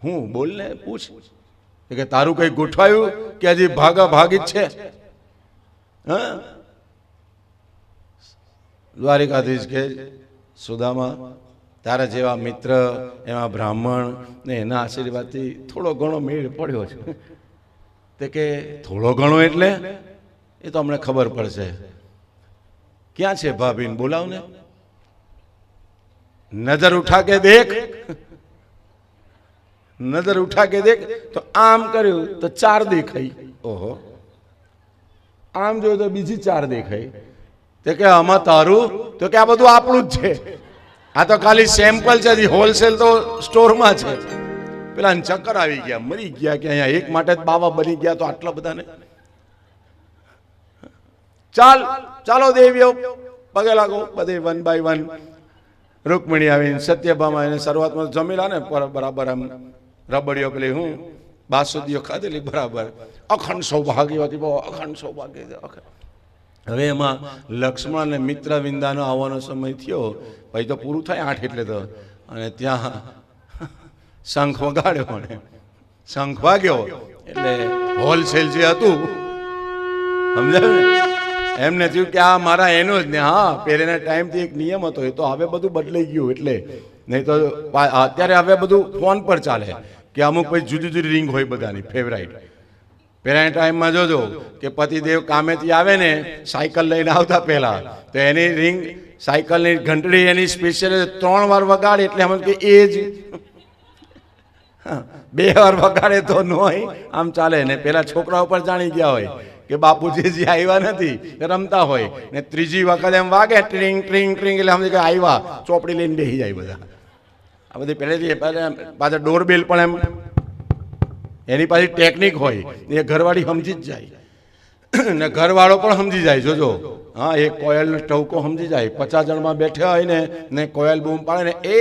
હું બોલ ને પૂછ કે તારું કઈ ગોઠવાયું કે હજી ભાગા ભાગી જ છે? હા, દ્વારિકાધીશ કે સુદામા તારા જેવા મિત્ર એમાં બ્રાહ્મણ ને એના આશીર્વાદથી થોડો ઘણો મેળ પડ્યો છે। તે કે થોડો ઘણો એટલે એ તો અમને ખબર પડશે, ક્યાં છે ભાભીને બોલાવ ને, નજર ઉઠા કે દેખ, नजर उठा के देख तो आम कर्યું तो 4 દેખાઈ, ओहो आम जो तो बीजी 4 દેખાઈ। ते के आमा तारू तो के आ બધું આપણું જ છે, આ તો ખાલી સેમ્પલ છે, હોલસેલ તો સ્ટોર માં છે। પેલા ચક્કર આવી ગયા, મરી ગયા કે અહીંયા એક માટે જ બાવા બની ગયા તો આટલા બધાને ચાલ ચાલો દેવીઓ પગે લાગો બધે 1 બાય 1। रुक्मिणी आवीने सत्यभामा एने शरूआतमां जमेला ने बराबर आम रबड़ियो पेली हूँ बासुदीओ खाधेली बराबर, अखंड सौभाग्यवती बहू, अखंड सौभाग्य। हवे एमां लक्ष्मण ने मित्र विंदानो आवવાનો समय थयो, भाई तो पूरुं थाय 8 એટલે तो, अने त्यां शंख वगाड्यो, ने शंख वाग्यो એટલે होलसेल जे हतुं समजायो ने એમને થયું કે આ મારા એનો જ ને। હા, પહેલેના ટાઈમથી એક નિયમ હતો, એ તો હવે બધું બદલાઈ ગયું, એટલે નહીં તો અત્યારે હવે બધું ફોન પર ચાલે કે અમુક પછી જુદી જુદી રિંગ હોય બધાની ફેવરાઇટ। પહેલાના ટાઈમમાં જોજો કે પતિદેવ કામેથી આવે ને સાયકલ લઈને આવતા પહેલા તો એની રિંગ સાયકલની ઘંટડી એની સ્પેશિયલ 3 વાર વગાડે એટલે એમ કે એ જ 2 વાર વગાડે તો ન હોય, આમ ચાલે ને। પેલા છોકરાઓ પર જાણી ગયા હોય કે બાપુજી આવ્યા નથી, રમતા હોય ને ત્રીજી વખત એમ વાગે ટ્રિંગ ટ્રિંગ ટ્રિંગ એટલે સમજે કે આવ્યા, ચોપડી લઈને બેસી જાય બધા। આ બધી પહેલેથી પાછા ડોરબેલ પણ એમ એની પાછી ટેકનિક હોય, એ ઘરવાળી સમજી જ જાય ને ઘરવાળો પણ સમજી જાય। જોજો, હા, એક કોયલનો ટવકો સમજી જાય, 50 જણમાં બેઠા હોય ને કોયલ બૂમ પાડે ને એ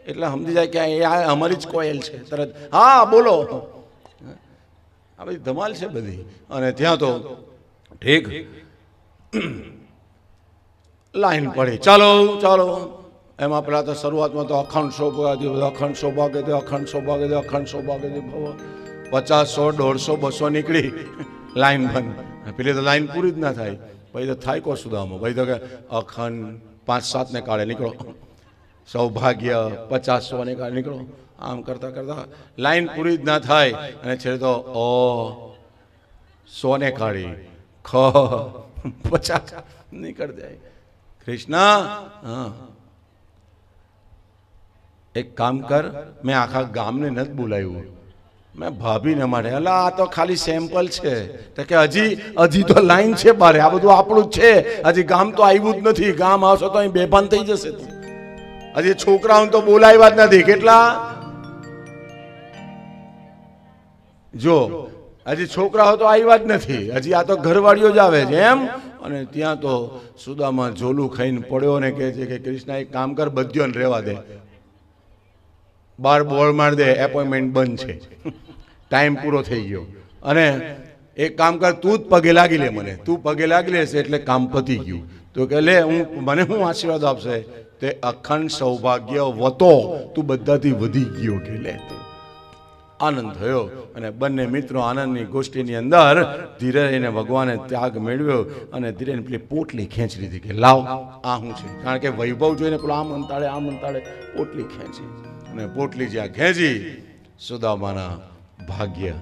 એટલે સમજી જાય કે આ અમારી જ કોયલ છે, તરત હા બોલો। આ બધી ધમાલ છે બધી। અને ત્યાં તો ઠીક લાઈન પડી, ચાલો ચાલો, એમાં પેલા તો શરૂઆતમાં તો અખંડ સૌભાગ્ય, અખંડ સૌભાગ્ય, અખંડ સૌભાગ્ય, અખંડ સૌભાગ્ય, 50, 100, 150, 200 નીકળી, લાઈન બંધ। પેલી તો લાઈન પૂરી જ ના થાય, ભાઈ તો થાય કો સુદામો, ભાઈ તો કે અખંડ 5-7 ને કાળે નીકળો, સૌભાગ્ય 50-100 ને કાળે નીકળો, આમ કરતા કરતા લાઈન પૂરી જ ના થાય અને છેલ્લે તો 100 ને કાઢી ખ 50 નીકળ જાય। કૃષ્ણ, હા એક કામ કર, મેં આખા ગામને નથી બોલાવ્યું, મેં ભાભીને માટે, એટલે આ તો ખાલી સેમ્પલ છે, તો કે હજી તો લાઈન છે બારે, આ બધું આપણું જ છે, હજી ગામ તો આવ્યું જ નથી, ગામ આવશો તો અહીં બેભાન થઈ જશે, હજી છોકરાઓને તો બોલાવ્યા જ નથી। કેટલા જો હજી છોકરાઓ તો આવ્યા જ નથી, હજી આ તો ઘરવાળીઓ જ આવે છે એમ। અને ત્યાં તો સુદામા ઝોલું ખાઈને પડ્યો ને કહે છે કે કૃષ્ણ એક કામ કર, બધ્યોને રહેવા દે, બાર બોર્ડ માર દે, એપોઇન્ટમેન્ટ બંધ છે, ટાઈમ પૂરો થઈ ગયો, અને એક કામ કર, તું જ પગે લાગી લે મને, તું પગે લાગી લેશે એટલે કામ પતી ગયું. તો કે લે, મને હું આશીર્વાદ આપશે? તે અખંડ સૌભાગ્ય વતો, તું બધાથી વધી ગયો કે લે. આનંદ થયો અને બંને મિત્રો આનંદની ગોષ્ઠીની અંદર ધીરે રહીને ભગવાને ત્યાગ મેળવ્યો અને ધીરે પેલી પોટલી ખેંચી લીધી કે લાવ, આ શું છે? કારણ કે વૈભવ જોઈને પેલો આમ અંતાળે પોટલી ખેંચી અને પોટલી જ્યાં ખેંચી, સુદામાના ભાગ્ય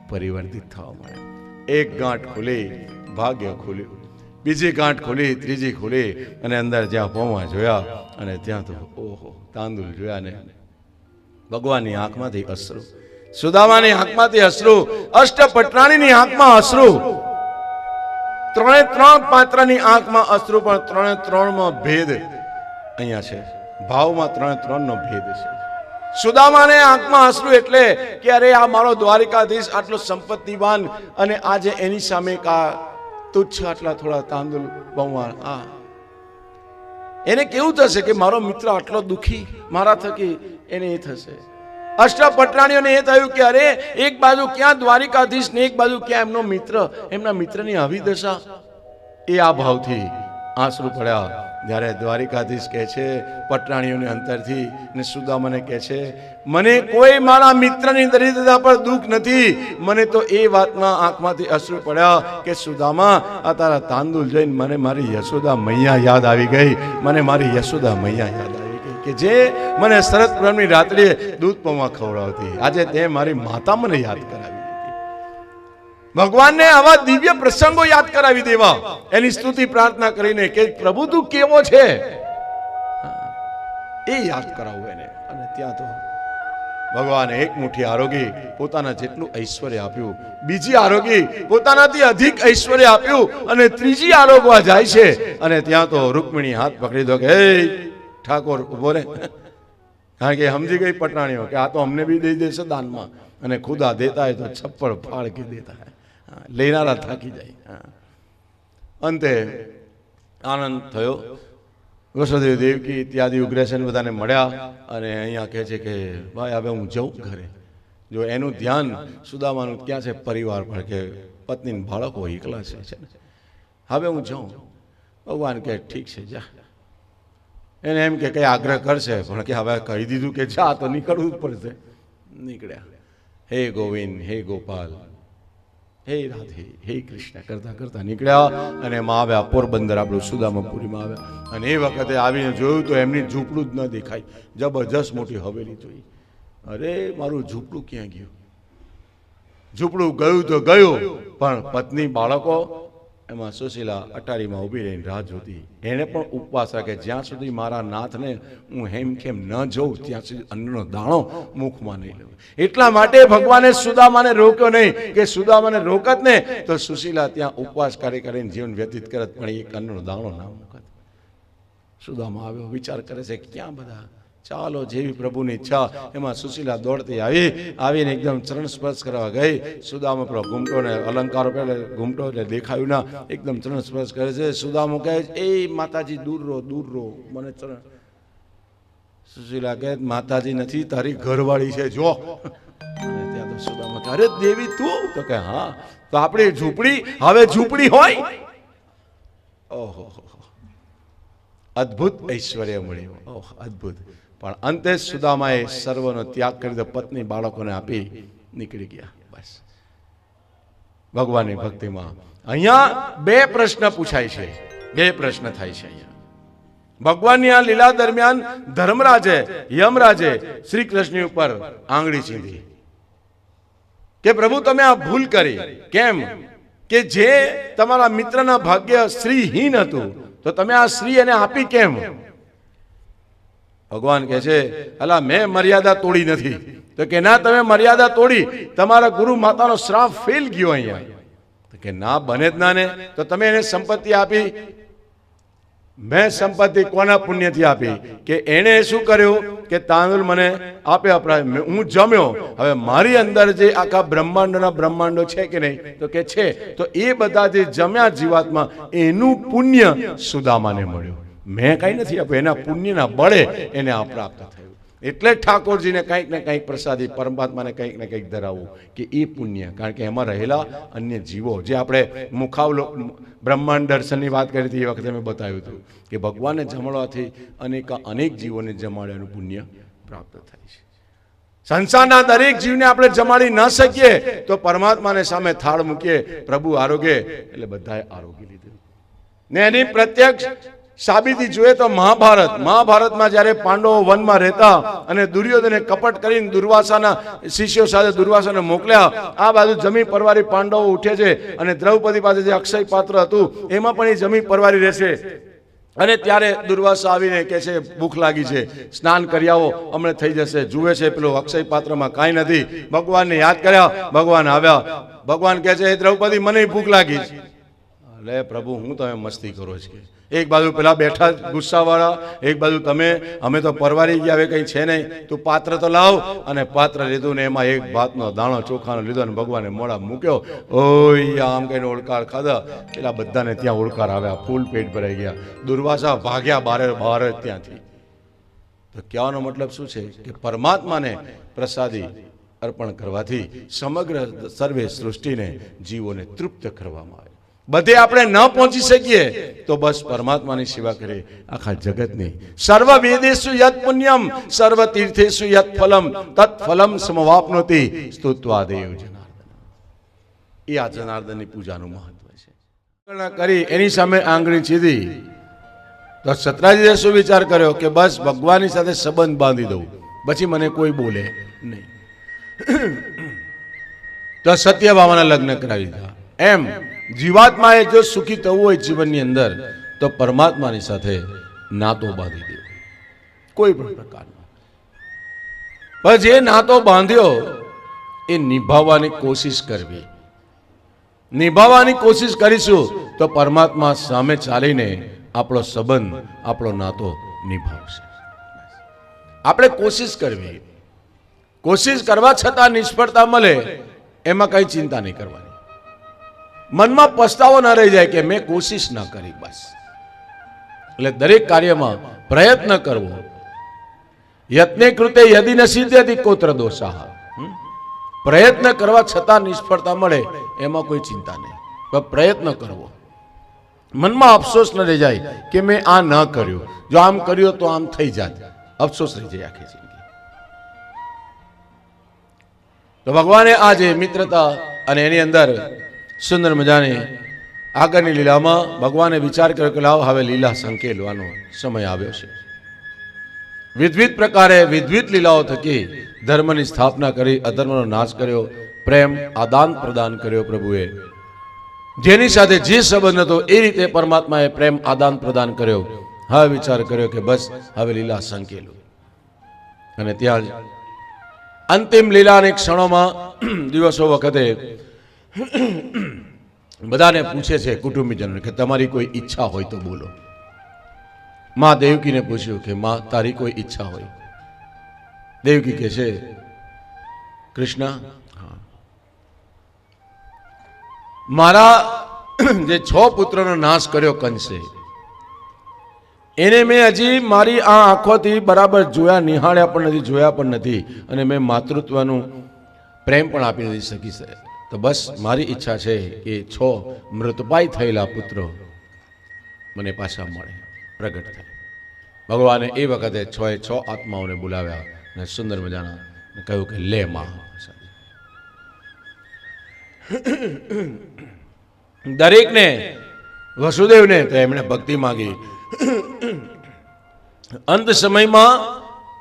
પરિવર્તિત થવા માંડ્યા. એક ગાંઠ ખુલી, ભાગ્ય ખુલ્યું. બીજી ગાંઠ ખુલી, ત્રીજી ખુલી અને અંદર જ્યાં પૌવા જોયા અને ત્યાં તો ઓહો તાંદુલ જોયા ને ભગવાનની આંખમાંથી અશ્રુ, સુદામાની આંખમાંથી અશ્રુ, અષ્ટપટરાણીની આંખમાં અશ્રુ, ત્રણ પાત્રની આંખમાં અશ્રુ, પણ 3 ભેદ અહીંયા છે. ભાવમાં 3 નો ભેદ છે. સુદામાને આંખમાં અશ્રુ એટલે કે અરે આ મારો દ્વારિકાધીશ આટલો સંપત્તિવાન અને આજે એની સામે કા તુચ્છ આટલા થોડા તાંદુલ પૌવા, આ એને કેવું થશે કે મારો મિત્ર આટલો દુખી, મારા થકી એને એ થશે. અષ્ટપટરાણીઓને એ થયું કે અરે એક બાજુ ક્યાં દ્વારિકાધીશ ને એક બાજુ ક્યાં એમનો મિત્ર, એમના મિત્રની આવી દશા. એ આ ભાવથી આંસુ પડ્યા. જ્યારે દ્વારિકાધીશ કહે છે પટરાણીઓને અંતરથી ને સુદામાને કહે છે, મને કોઈ મારા મિત્રની દરિદ્રતા પર દુઃખ નથી, મને તો એ વાતમાં આંખમાંથી અશ્રુ પડ્યા કે સુદામા આ તારા તાંદુલ જોઈને મને મારી યશોદા મૈયા યાદ આવી ગઈ, મને મારી યશોદા મૈયા યાદ આવી ગઈ કે જે મને શરદ પૂનમની રાત્રિએ દૂધ પૌવા ખવડાવતી, આજે તે મારી માતા મને યાદ કરાવી. ભગવાનને આવા દિવ્ય પ્રસંગો યાદ કરાવી દેવા, એની સ્તુતિ પ્રાર્થના કરીને કે પ્રભુ તું કેવો છે એ યાદ કરાવવું એને. અને ત્યાં તો ભગવાને એક મુઠ્ઠી આરોગી પોતાના જેટલું ઐશ્વર્ય આપ્યું, બીજી આરોગી પોતાનાથી અધિક ઐશ્વર્ય આપ્યું અને ત્રીજી આરોગવા જાય છે. અને ત્યાં તો રૂકમિણી હાથ પકડી દો કે હે ઠાકોર ઉભો રે, કારણ કે સમજી ગઈ પટરાણીઓ કે આ તો અમને બી દઈ દેશે દાનમાં, અને ખુદા દેતા હે તો છપ્પડ ફાડ કે દેતા હે, લેનારા થાકી જાય. અંતે આનંદ થયો. વસુદેવ દેવકી ઇત્યાદિ ઉગ્રસેન બધાને મળ્યા અને અહીંયા કહે છે કે ભાઈ હવે હું જઉં ઘરે. જો એનું ધ્યાન સુદામાનું ક્યાં છે? પરિવાર પર, કે પત્ની બાળકો એકલા છે ને, હવે હું જાઉં. ભગવાન કહે ઠીક છે જા. એને એમ કે કઈ આગ્રહ કરશે, પણ કે હવે કહી દીધું કે જા તો નીકળવું જ પડશે. નીકળ્યા. હે ગોવિંદ, હે ગોપાલ, હે રાધે, હે કૃષ્ણ કરતા કરતા નીકળ્યા અને એમાં આવ્યા પોરબંદર, આપણું સુદામાપુરીમાં આવ્યા. અને એ વખતે આવીને જોયું તો એમની ઝૂંપડું જ ન દેખાય, જબરજસ્ત મોટી હવેલી જોઈ. અરે મારું ઝૂંપડું ક્યાં ગયું? ઝૂંપડું ગયું તો ગયું, પણ પત્ની બાળકો એમાં સુશીલા અટારીમાં ઊભી રહીને રાહ જોતી. એને પણ ઉપવાસ રાખે, જ્યાં સુધી મારા નાથને હું હેમખેમ ન જોઉં ત્યાં સુધી અન્નનો દાણો મુખમાં નહીં લઉં. એટલા માટે ભગવાને સુદામાને રોક્યો નહીં, કે સુદામાને રોકત ને તો સુશીલા ત્યાં ઉપવાસ કરીને જીવન વ્યતીત કરત, પણ એક અન્નનો દાણો ના મૂકત. સુદામા આવ્યો, વિચાર કરે છે ક્યાં બધા, ચાલો જેવી પ્રભુની ઈચ્છા. એમાં સુશીલા દોડતી આવીને એકદમ ચરણ સ્પર્શ કરવા ગઈ. સુદામા પર ઘૂમટો ને અલંકારો પહેલે ઘૂમટો એટલે દેખાયું ના, એકદમ ચરણ સ્પર્શ કરે છે. સુદામા કહે એ માતાજી દૂર રહો મને ચરણ. સુશીલા કહે માતાજી નથી, તારી ઘરવાળી છે જો. અને ત્યાં તો સુદામા કહે અરે દેવી તું? તો કે હા. તો આપણી ઝૂંપડી હવે ઝૂંપડી હોય. ઓહો, અદ્ભુત ઐશ્વર્ય મળ્યું, ઓહ અદ્ભુત. પણ અંતે સુદામાએ સર્વનો ત્યાગ કરી દો, પત્ની બાળકોને આપી નીકળી ગયા. બસ ભગવાનની ભક્તિમાં અહીંયા 2 પ્રશ્ન પૂછાય છે, 2 પ્રશ્ન થાય છે અહીંયા. ભગવાનની આ લીલા દરમિયાન ધર્મરાજે, યમરાજે શ્રી કૃષ્ણ ઉપર આંગળી ચીંધી કે પ્રભુ તમે આ ભૂલ કરી. કેમ? કે જે તમારા મિત્રના ભાગ્ય શ્રીહીન હતું તો તમે આ શ્રી એને આપી કેમ? ભગવાન કહે છે અલા મેં મર્યાદા તોડી નથી. તો કે ના, તમે મર્યાદા તોડી, તમારા ગુરુ માતાનો શ્રાપ ફેલ ગયો અહીંયા. તો કે ના બને જ ના ને. તો તમે એને સંપત્તિ આપી. મેં સંપત્તિ કોના પુણ્યથી આપી? કે એને શું કર્યું કે તાંદુલ મને આપ્યા, હું જમ્યો. હવે મારી અંદર જે આખા બ્રહ્માંડો છે કે નહીં? તો કે છે. તો એ બધા જે જમ્યા જીવાત્મા, એનું પુણ્ય સુદામાને મળ્યું. મેં કઈ નથી આપ્યું, એના પુણ્યના બળે એને આ પ્રાપ્ત થયું. એટલે જ ઠાકોરજીને કંઈક ને કંઈક પ્રસાદી, પરમાત્માને કંઈક ને કંઈક ધરાવવું, કે એ પુણ્ય. કારણ કે એમાં રહેલા અન્ય જીવો, જે આપણે મુખાવલો બ્રહ્માંડ દર્શનની વાત કરી હતી એ વખતે મેં બતાવ્યું હતું કે ભગવાનને જમાડવાથી અનેક જીવોને જમાડવાનું પુણ્ય પ્રાપ્ત થાય છે. સંસારના દરેક જીવને આપણે જમાડી ન શકીએ તો પરમાત્માને સામે થાળ મૂકીએ, પ્રભુ આરોગ્ય, એટલે બધાએ આરોગ્ય લીધું. ને એની પ્રત્યક્ષ સાબિતી જોઈએ તો મહાભારતમાં જ્યારે પાંડવો વનમાં રહેતા અને દુર્યોધને કપટ કરીને દુર્વાસાના શિષ્યો સાથે દુર્વાસાને મોકલ્યા, આ બાજુ જમી પરવારી પાંડવો ઉઠે છે અને દ્રૌપદી પાસે જે અક્ષય પાત્ર હતું એમાં પણ એ જમી પરવારી રહેશે. અને ત્યારે દુર્વાસા આવીને કહે છે ભૂખ લાગી છે, સ્નાન કરી આવો, અમને થઈ જશે. જુએ છે પેલો અક્ષય પાત્રમાં કાંઈ નથી. ભગવાનને યાદ કર્યા, ભગવાન આવ્યા. ભગવાન કહે છે દ્રૌપદી મને ભૂખ લાગી છે. લે પ્રભુ હું તમે મસ્તી કરો છો. એક બાજુ પેલા બેઠા ગુસ્સાવાળા, એક બાજુ તમે, અમે તો પરવારી ગયા, હવે કંઈ છે નહીં, તું પાત્ર તો લાવ. અને પાત્ર લીધું ને એમાં એક ભાતનો દાણો ચોખાનો લીધો અને ભગવાને મોડા મૂક્યો. ઓય આમ કહીને ઓળકાર ખાધા. પેલા બધાને ત્યાં ઓળકાર આવ્યા, ફૂલ પેટ ભરાઈ ગયા. દુર્વાસા ભાગ્યા બહાર જ ત્યાંથી. તો કહેવાનો મતલબ શું છે કે પરમાત્માને પ્રસાદી અર્પણ કરવાથી સમગ્ર સર્વે સૃષ્ટિને, જીવોને તૃપ્ત કરવામાં આવે. બધે આપણે ન પહોંચી શકીએ તો બસ પરમાત્માની સેવા કરીએ. આખા જગતની સર્વ વેદેષુ યત પુણ્યમ સર્વ તીર્થેષુ યત ફલમ તત ફલમ સમવાપ્નોતિ સ્તુત્વા દેવ જનાર્દન. એ આ જનાર્દનની પૂજાનું મહત્વ છે. કરી એની સામે આંગળી ચીધી તો સતરાજીએ શું વિચાર કર્યો કે બસ ભગવાનની સાથે સંબંધ બાંધી દઉં, પછી મને કોઈ બોલે નહીં. તો સત્યભામાના લગ્ન કરાવી દીધા. એમ જીવાત્માએ જો સુખી થવું હોય જીવનની અંદર તો પરમાત્માની સાથે નાતો બાંધી દેવો, કોઈ પણ પ્રકારનો. પણ જે નાતો બાંધ્યો એ નિભાવવાની કોશિશ કરવી. નિભાવવાની કોશિશ કરીશું તો પરમાત્મા સામે ચાલીને આપણો સંબંધ, આપણો નાતો નિભાવશે. આપણે કોશિશ કરવી. કોશિશ કરવા છતાં નિષ્ફળતા મળે એમાં કઈ ચિંતા નહીં કરવાની. મનમાં પસ્તાવો ન રહી જાય કે મેં કોશિશ ન કરી. બસ એટલે દરેક કાર્યમાં પ્રયત્ન કરવો. યત્ને કૃતે યદિ ન સિદ્ધ્યતિ કોત્ર દોષાહ. પ્રયત્ન કરવા છતાં નિષ્ફળતા મળે એમાં કોઈ ચિંતા નહીં, પણ પ્રયત્ન કરવો. મનમાં અફસોસ ન રહી જાય કે મેં આ ન કર્યું, જો આમ કર્યું તો આમ થઈ જાત, અફસોસ રહી જાય આખી જિંદગી. તો ભગવાને આ જે મિત્રતા અને એની અંદર સુંદર મજાની આગળની લીલામાં ભગવાને વિચાર કર્યો કે લાવ હવે લીલા સંકેલવાનો સમય આવ્યો છે. વિવિધ પ્રકારે વિવિધ લીલાઓ થકી ધર્મની સ્થાપના કરી, અધર્મનો નાશ કર્યો, પ્રેમ આદાન પ્રદાન કર્યો પ્રભુએ. જેની સાથે જે સંબંધ હતો એ રીતે પરમાત્માએ પ્રેમ આદાન પ્રદાન કર્યો. હવે વિચાર કર્યો કે બસ હવે લીલા સંકેલો. અને ત્યાં જ અંતિમ લીલાની ક્ષણોમાં દિવસો વખતે બધાને પૂછે છે કુટુંબીજનો કે તમારી કોઈ ઈચ્છા હોય તો બોલો. માં દેવકીને પૂછ્યું કે માં તારી કોઈ ઈચ્છા હોય? દેવકી કહે છે કૃષ્ણ, મારા જે 6 પુત્રોનો નાશ કર્યો કંસે, એને મેં હજી મારી આ આંખોથી બરાબર જોયા, નિહાળ્યા પણ નથી, જોયા પણ નથી, અને મેં માતૃત્વનું પ્રેમ પણ આપી નથી શકી છે. તો બસ મારી ઈચ્છા છે કે 6 મૃતપાય થયેલા પુત્રો મને પાછા મળે, પ્રગટ થાય. ભગવાને એ વખતે 6 આત્માઓને બોલાવ્યા અને સુંદર મજાના કહ્યું કે લે માં. દરેકને, વસુદેવને તો એમણે ભક્તિ માંગી. અંત સમયમાં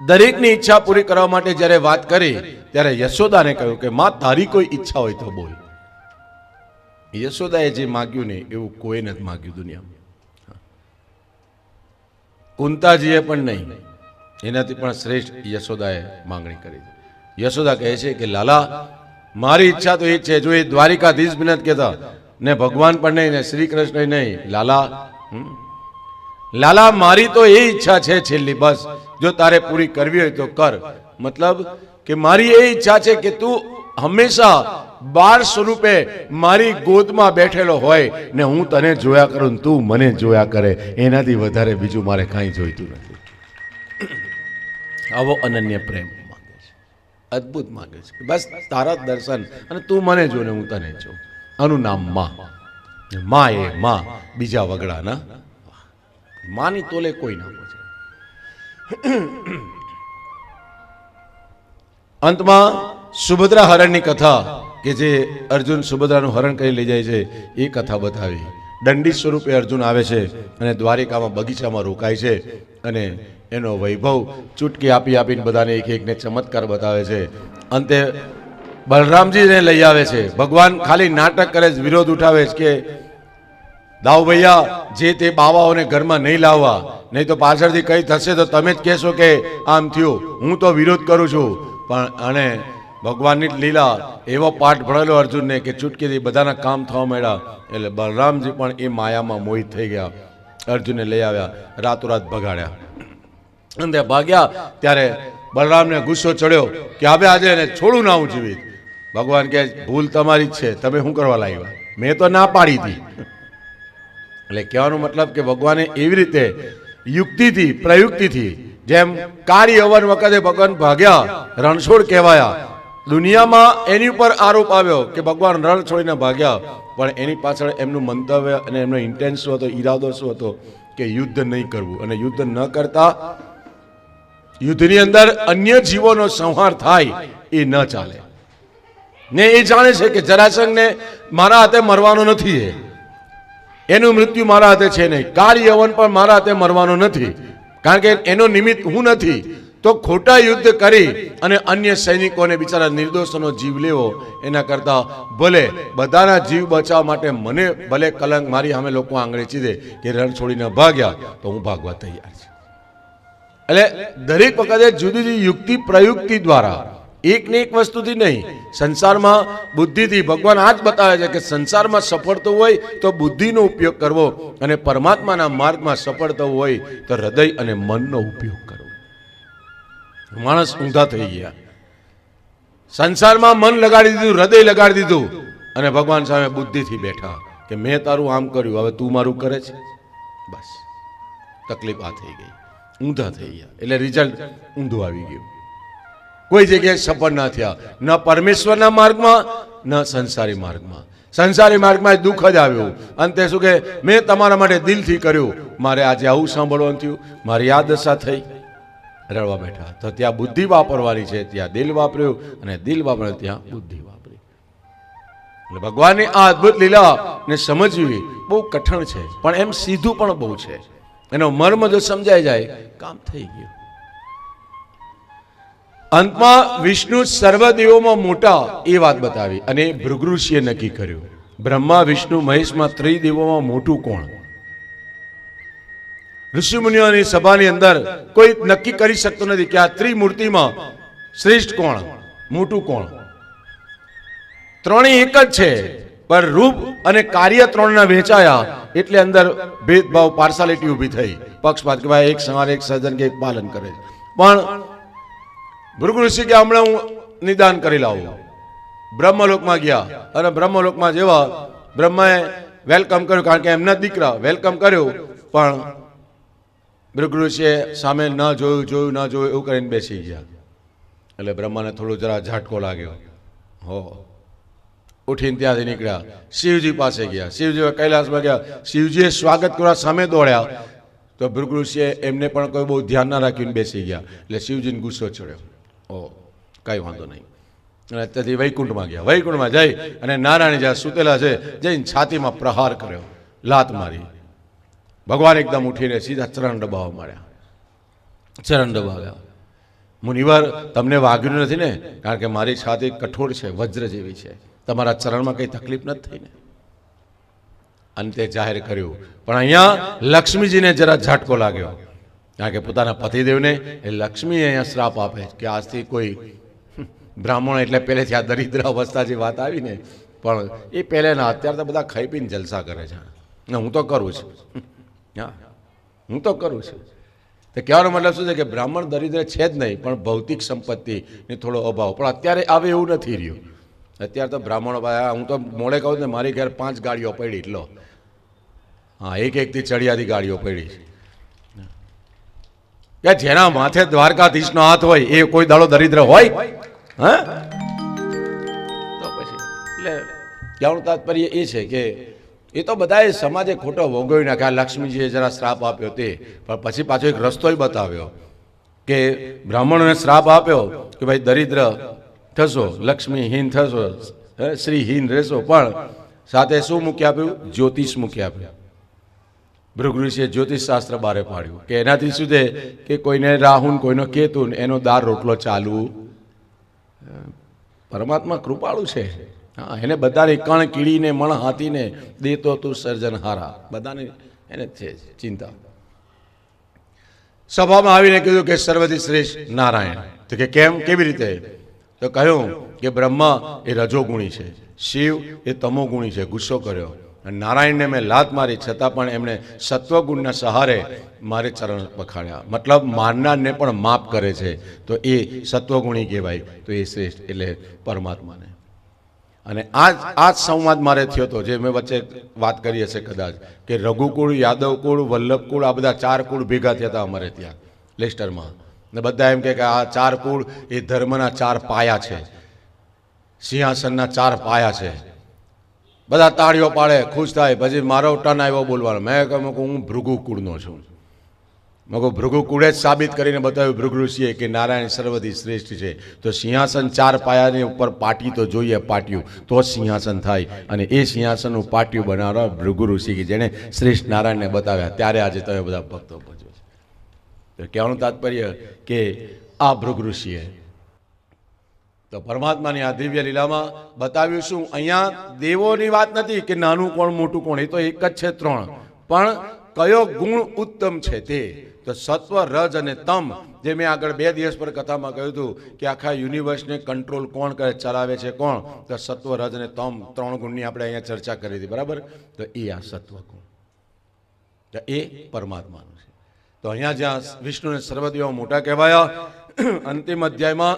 દરેકની ઈચ્છા પૂરી કરવા માટે જ્યારે વાત કરી ત્યારે યશોદાને કહ્યું કે માં તારી કોઈ ઈચ્છા હોય તો બોલ. યશોદાએ જે માગ્યું ને એવું કોઈ નથી માગ્યું દુનિયામાં. કુંતાજીએ પણ નહીં, એનાથી પણ શ્રેષ્ઠ યશોદાએ માંગણી કરી. યશોદા કહે છે કે લાલા મારી ઈચ્છા તો એ છે, જો એ દ્વારિકાધીશ બી નથી કહેતા ને ભગવાન પણ નહીં ને શ્રી કૃષ્ણ નહીં, લાલા મારી તો એ ઈચ્છા છે છેલ્લી, બસ જો તારે પૂરી કરવી હોય તો કર. મતલબ કે મારી એ ઈચ્છા છે કે તું હંમેશા બાળ સ્વરૂપે મારી ગોદમાં બેઠેલો હોય ને હું તને જોયા કરું, તું મને જોયા કરે, એનાથી વધારે બીજું મારે કાંઈ જોઈતું નથી. આવો અનન્ય પ્રેમ માંગે છે, અદ્ભુત માંગે છે. બસ તારા દર્શન અને તું મને જો ને હું તને જોઉં. આનું નામ માં. માં એ માં, બીજા વગડા ના. માની તોલે કોઈ ના પહોંચે. અંતમાં સુભદ્રા હરણની કથા કે જે અર્જુન સુભદ્રાનું હરણ કરી લઈ જાય છે એ કથા બતાવી. દંડી સ્વરૂપે અર્જુન આવે છે અને દ્વારિકામાં બગીચામાં રોકાય છે અને એનો વૈભવ ચૂટકી આપી આપીને બધાને એક એકને ચમત્કાર બતાવે છે. અંતે બલરામજીને લઈ આવે છે. ભગવાન ખાલી નાટક કરે છે, વિરોધ ઉઠાવે છે કે દાવ ભૈયા જે તે બાવાઓને ઘરમાં નહીં લાવવા, નહીં તો પાછળથી કઈ થશે તો તમે જ કહેશો કે આમ થયું. હું તો વિરોધ કરું છું. પણ અને ભગવાનની જ લીલા એવો પાઠ ભણેલો અર્જુનને કે ચૂટકીથી બધાના કામ થવા માંડ્યા. એટલે બલરામજી પણ એ માયામાં મોહિત થઈ ગયા. અર્જુનને લઈ આવ્યા, રાતોરાત ભગાડ્યા. અને ભાગ્યા ત્યારે બલરામને ગુસ્સો ચડ્યો કે હવે આજે એને છોડું ના હું જીવિત. ભગવાન કહે ભૂલ તમારી જ છે, તમે શું કરવા લાવ્યા? મેં તો ના પાડી હતી. એટલે કહેવાનો મતલબ કે ભગવાને એવી રીતે યુક્તિથી પ્રયુક્તિથી, જેમ કાળી હવન વખતે ભગવાન ભાગ્યા, રણછોડ કહેવાયા. દુનિયામાં એની ઉપર આરોપ આવ્યો કે ભગવાન રણ છોડીને ભાગ્યા, પણ એની પાછળ એમનું મંતવ્ય અને એમનો ઇન્ટેન્સ શું હતો, ઈરાદો શું હતો કે યુદ્ધ નહીં કરવું. અને યુદ્ધ ન કરતા યુદ્ધની અંદર અન્ય જીવોનો સંહાર થાય એ ન ચાલે. ને એ જાણે છે કે જરાસંઘને મારા હાથે મરવાનો નથી, એનું મૃત્યુ મારા હાથે છે નહીં. કાળી હવન પણ મારા હાથે મરવાનો નથી, કારણ કે એનો નિમિત્ત હું નથી. તો ખોટા યુદ્ધ કરી અને અન્ય સૈનિકોને બિચારા નિર્દોષોનો જીવ લેવો એના કરતા ભલે બધાના જીવ બચાવવા માટે મને ભલે કલંક મારી સામે લોકો આંગળી ચીધે કે રણ છોડીને ભાગ્યા તો હું ભાગવા તૈયાર છું. એટલે દરેક વખતે જુદી જુદી યુક્તિ પ્રયુક્તિ દ્વારા, એક ને એક વસ્તુથી નહીં, સંસારમાં બુદ્ધિથી ભગવાન આ જ બતાવે છે કે સંસારમાં સફળ થવું હોય તો બુદ્ધિનો ઉપયોગ કરવો અને પરમાત્માના માર્ગમાં સફળ થવું હોય તો હૃદય અને મનનો ઉપયોગ કરવો. માણસ ઊંધા થઈ ગયા. સંસારમાં મન લગાડી દીધું, હૃદય લગાડી દીધું અને ભગવાન સામે બુદ્ધિથી બેઠા કે મેં તારું આમ કર્યું, હવે તું મારું કરે છે. બસ તકલીફ આ થઈ ગઈ, ઊંધા થઈ ગયા. એટલે રિઝલ્ટ ઊંધું આવી ગયું. કોઈ જગ્યાએ સફળ ના થયા, ન પરમેશ્વરના માર્ગમાં ન સંસારી માર્ગમાં. સંસારી માર્ગમાં દુઃખ જ આવ્યું. અંતે શું કે મેં તમારા માટે દિલથી કર્યું, મારે આજે આવું સાંભળવાનું થયું, મારી આ દશા થઈ, રડવા બેઠા. તો ત્યાં બુદ્ધિ વાપરવાની છે, ત્યાં દિલ વાપર્યું, અને દિલ વાપરે ત્યાં બુદ્ધિ વાપરી. એટલે ભગવાનની આ અદ્ભુત લીલા ને સમજવી બહુ કઠણ છે, પણ એમ સીધું પણ બહુ છે. એનો મર્મ જો સમજાઈ જાય કામ થઈ ગયું. અંતમાં વિષ્ણુ સર્વદેવોમાં મોટા એ વાત બતાવી અને ભૃગુ ઋષિએ નક્કી કર્યું, બ્રહ્મા વિષ્ણુ મહેશમાં ત્રિદેવોમાં મોટું કોણ? ઋષિ મુનિઓની સભાની અંદર કોઈ નક્કી કરી શકતું નથી કે આ ત્રિમૂર્તિમાં શ્રેષ્ઠ કોણ, મોટું કોણ. ત્રણેય એક જ છે, પણ રૂપ અને કાર્ય ત્રણના વહેંચાયા એટલે અંદર ભેદભાવ, પાર્સાલિટી ઊભી થઈ, પક્ષપાત કે ભાઈ એક સંહાર, એક સર્જન કે એક પાલન કરે. પણ ભૃગુ ઋષિ કે હમણાં હું નિદાન કરી લાવું. બ્રહ્મલોકમાં ગયા અને બ્રહ્મલોકમાં જેવા બ્રહ્માએ વેલકમ કર્યું, કારણ કે એમના દીકરા વેલકમ કર્યું, પણ ભૃગુ ઋષિએ સામે ન જોયું ન જોયું એવું કરીને બેસી ગયા. એટલે બ્રહ્માને થોડું જરા ઝાટકો લાગ્યો. હો ઉઠીને ત્યાંથી નીકળ્યા, શિવજી પાસે ગયા. શિવજી કૈલાસમાં ગયા, શિવજીએ સ્વાગત કરવા સામે દોડ્યા તો ભૃગુ ઋષિએ એમને પણ કોઈ બહુ ધ્યાન ના રાખીને બેસી ગયા. એટલે શિવજીને ગુસ્સો ચડ્યો. ઓ કઈ વાંધો નહીં. અને ત્યાંથી વૈકુંઠમાં ગયા. વૈકુંઠમાં જઈ અને નારાયણ જ્યાં સુતેલા છે જઈને છાતીમાં પ્રહાર કર્યો, લાત મારી. ભગવાન એકદમ ઉઠીને સીધા ચરણ દબાવવા માંડ્યા. ચરણ દબાવ્યા. મુનિવર તમને વાગ્યું નથી ને? કારણ કે મારી છાતી કઠોર છે, વજ્ર જેવી છે, તમારા ચરણમાં કઈ તકલીફ નથી થઈ ને? અંતે જાહેર કર્યું. પણ અહીંયા લક્ષ્મીજીને જરા ઝાટકો લાગ્યો, કારણ કે પોતાના પતિદેવને એ લક્ષ્મી અહીંયા શ્રાપ આપે કે આજથી કોઈ બ્રાહ્મણ એટલે પહેલેથી આ દરિદ્ર અવસ્થા જે વાત આવી ને, પણ એ પહેલેના અત્યારે તો બધા ખાઈ પીને જલસા કરે છે. ને હું તો કરું છું, હા હું તો કરું છું. તો કહેવાનો મતલબ શું છે કે બ્રાહ્મણ દરિદ્ર છે જ નહીં, પણ ભૌતિક સંપત્તિને થોડો અભાવ. પણ અત્યારે આવે એવું નથી રહ્યું. અત્યારે તો બ્રાહ્મણો ભાઈ, હું તો મોડે કહું ને, મારી ઘેર 5 ગાડીઓ પડી, એટલો. હા, એક એકથી ચડિયાથી ગાડીઓ પડી. કે જેના માથે દ્વારકાધીશનો હાથ હોય એ કોઈ દાડો દરિદ્ર હોય? હા, તો પછી એટલે કહેવાનું તાત્પર્ય એ છે કે એ તો બધાએ સમાજે ખોટો ભોગવી નાખ્યા. લક્ષ્મીજીએ જરા શ્રાપ આપ્યો તે, પણ પછી પાછો એક રસ્તોય બતાવ્યો કે બ્રાહ્મણોને શ્રાપ આપ્યો કે ભાઈ દરિદ્ર થશો, લક્ષ્મીહીન થશો, શ્રીહીન રહેશો, પણ સાથે શું મૂકી આપ્યું? જ્યોતિષ મૂકી આપ્યું. ભૃગુ ઋષિએ જ્યોતિષ શાસ્ત્ર બારે પાડ્યું કે એનાથી શું છે કે કોઈને રાહુન કોઈનો કેતુન એનો દાર રોટલો ચાલુ. પરમાત્મા કૃપાળુ છે. હા, એને બધાને કણ કીડીને મણ હાથીને દેતો તું સર્જનહારા, બધાને એને છે ચિંતા. સભામાં આવીને કીધું કે સર્વથી શ્રેષ્ઠ નારાયણ. તો કે કેમ, કેવી રીતે? તો કહ્યું કે બ્રહ્મા એ રજોગુણી છે, શિવ એ તમોગુણી છે, ગુસ્સો કર્યો. અને નારાયણને મેં લાત મારી છતાં પણ એમણે સત્વગુણના સહારે મારે ચરણ પખાડ્યા. મતલબ મારનારને પણ માફ કરે છે, તો એ સત્વગુણી કહેવાય. તો એ શ્રેષ્ઠ એટલે પરમાત્માને. અને આ જ સંવાદ મારે થયો હતો, જે મેં વચ્ચે વાત કરી હશે કદાચ, કે રઘુકુળ, યાદવકુળ, વલ્લભકુળ, આ બધા 4 કુળ ભેગા થયા હતા અમારે ત્યાં લેસ્ટરમાં. ને બધા એમ કે આ 4 કુળ એ ધર્મના 4 પાયા છે, સિંહાસનના 4 પાયા છે. બધા તાળીઓ પાડે, ખુશ થાય. પછી મારો ટર્ન આવ્યો બોલવાનો. મેં કહ્યું હું ભૃગુ કુળનો છું. મેં કહું ભૃગુ કુળે જ સાબિત કરીને બતાવ્યું ભૃગુ ઋષિએ કે નારાયણ સર્વથી શ્રેષ્ઠ છે. તો સિંહાસન 4 પાયાની ઉપર પાટી તો જોઈએ, પાટિયું તો જ સિંહાસન થાય. અને એ સિંહાસનનું પાટિયું બનાવવા ભૃગુ ઋષિ કે જેણે શ્રેષ્ઠ નારાયણને બતાવ્યા, ત્યારે આજે તમે બધા ભક્તો ભજો છે. તો કહેવાનું તાત્પર્ય કે આ ભૃગુ ઋષિએ તો પરમાત્માની આ દિવ્ય લીલામાં બતાવ્યું શું? અહીંયા દેવોની વાત નથી કે નાનું કોણ મોટું કોણ, એ તો એક જ છે 3. પણ કયો ગુણ ઉત્તમ છે તે તો સત્વ, રજ અને તમ. જે મેં આગળ 2 દિવસ પર કથામાં કહ્યું હતું કે આખા યુનિવર્સને કંટ્રોલ કોણ કરે, ચલાવે છે કોણ? તો સત્વ, રજ અને તમ 3 ગુણની આપણે અહીંયા ચર્ચા કરી હતી, બરાબર? તો એ આ સત્વ ગુણ, તો એ પરમાત્માનું છે. તો અહીંયા જ્યાં વિષ્ણુને સર્વદેવો મોટા કહેવાયા, અંતિમ અધ્યાયમાં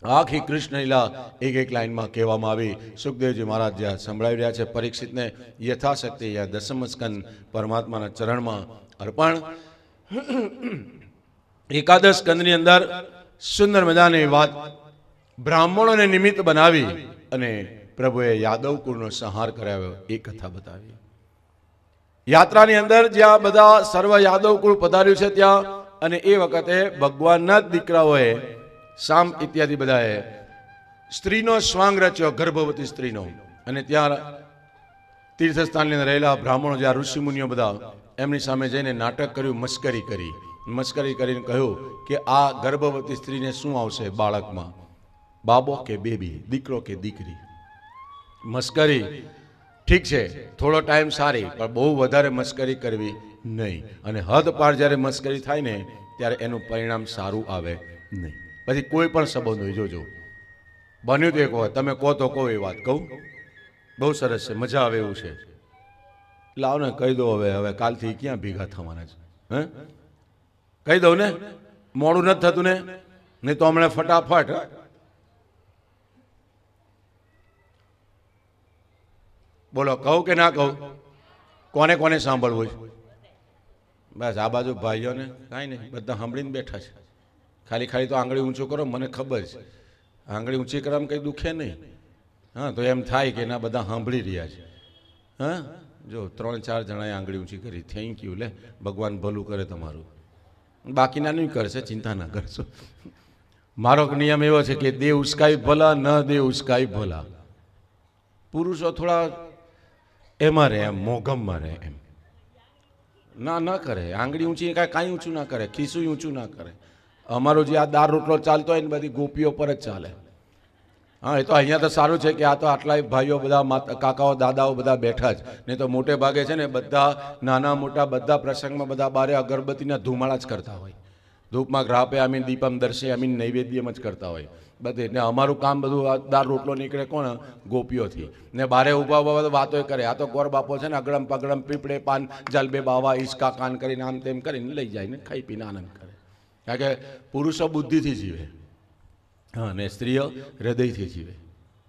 આખી કૃષ્ણ લીલા એક લાઈનમાં કહેવામાં આવી. સુખદેવજી મહારાજ જ્યાં સંભળાવી રહ્યા છે પરીક્ષિતને યથાશક્તિ યા દસમ સ્કંદ પરમાત્માના ચરણમાં અર્પણ. એકાદશ સ્કંદની અંદર સુંદર મજાની વાત બ્રાહ્મણોને નિમિત્ત બનાવી અને પ્રભુએ યાદવ કુળનો સંહાર કરાવ્યો એ કથા બતાવી. યાત્રાની અંદર જ્યાં બધા સર્વ યાદવ કુળ પધાર્યું છે ત્યાં, અને એ વખતે ભગવાનના જ દીકરાઓએ શામ ઇત્યાદિ બધાએ સ્ત્રીનો સ્વાંગ રચ્યો, ગર્ભવતી સ્ત્રીનો. અને ત્યાં તીર્થસ્થાનની અંદર રહેલા બ્રાહ્મણો, જ્યાં ઋષિમુનિઓ બધા, એમની સામે જઈને નાટક કર્યું, મસ્કરી કરી. મસ્કરી કરીને કહ્યું કે આ ગર્ભવતી સ્ત્રીને શું આવશે બાળકમાં, બાબો કે બેબી, દીકરો કે દીકરી? મસ્કરી ઠીક છે, થોડો ટાઈમ સારી, પણ બહુ વધારે મસ્કરી કરવી નહીં. અને હદ પાર જ્યારે મસ્કરી થાય ને ત્યારે એનું પરિણામ સારું આવે નહીં. પછી કોઈ પણ સંબંધ હોય, જોજો બન્યું તો એક વખત, તમે કહો તો કહો, એ વાત કહું, બહુ સરસ છે, મજા આવે એવું છે. લાવ ને કહી દો. હવે કાલથી ક્યાં ભેગા થવાના છે? હે, કહી દઉં ને, મોડું નથી થતું ને? નહીં તો હમણાં ફટાફટ. બોલો, કહું કે ના કહું? કોને કોને સાંભળવું છે? બસ આ બાજુ ભાઈઓને કાંઈ નહીં, બધા સાંભળીને બેઠા છે. ખાલી તો આંગળી ઊંચું કરો, મને ખબર છે આંગળી ઊંચી કરવામાં કંઈ દુખે નહીં. હા, તો એમ થાય કે ના બધા સાંભળી રહ્યા છે. હા, જો 3-4 જણાએ આંગળી ઊંચી કરી, થેન્ક યુ. લે, ભગવાન ભલું કરે તમારું, બાકીના નહીં કરશે, ચિંતા ના કરશો. મારો નિયમ એવો છે કે દે ઉસકાઈ ભલા, ન દે ઉસકાઈ ભલા. પુરુષો થોડા એમાં રહે, એમ મોગમમાં રહે, એમ ના કરે. આંગળી ઊંચી કાંઈ ઊંચું ના કરે, ખીસું ઊંચું ના કરે. અમારો જે આ દાર રોટલો ચાલતો હોય ને બધી ગોપીઓ પર જ ચાલે. હા, એ તો અહીંયા તો સારું છે કે આ તો આટલાય ભાઈઓ બધા કાકાઓ દાદાઓ બધા બેઠા જ. નહીં તો મોટે ભાગે છે ને બધા નાના મોટા બધા પ્રસંગમાં બધા બારે અગરબત્તીના ધુમાડા જ કરતા હોય. ધૂપમાં ગ્રાપે આમીન, દીપમ દર્શે આમીન, નૈવેદ્યમ જ કરતા હોય બધે. ને અમારું કામ બધું દાર રોટલો નીકળે કોણ? ગોપીઓથી. ને બારે ઊભા વાતો કરે. આ તો ગોર બાપો છે ને અગડમ પગડમ પીપળે પાન જલબે બાવા ઈસકા કાન કરીને આમ તેમ કરીને લઈ જાય ને ખાઈ પીને આનંદ કરે. કારણ કે પુરુષો બુદ્ધિથી જીવે, હા, ને સ્ત્રીઓ હૃદયથી જીવે.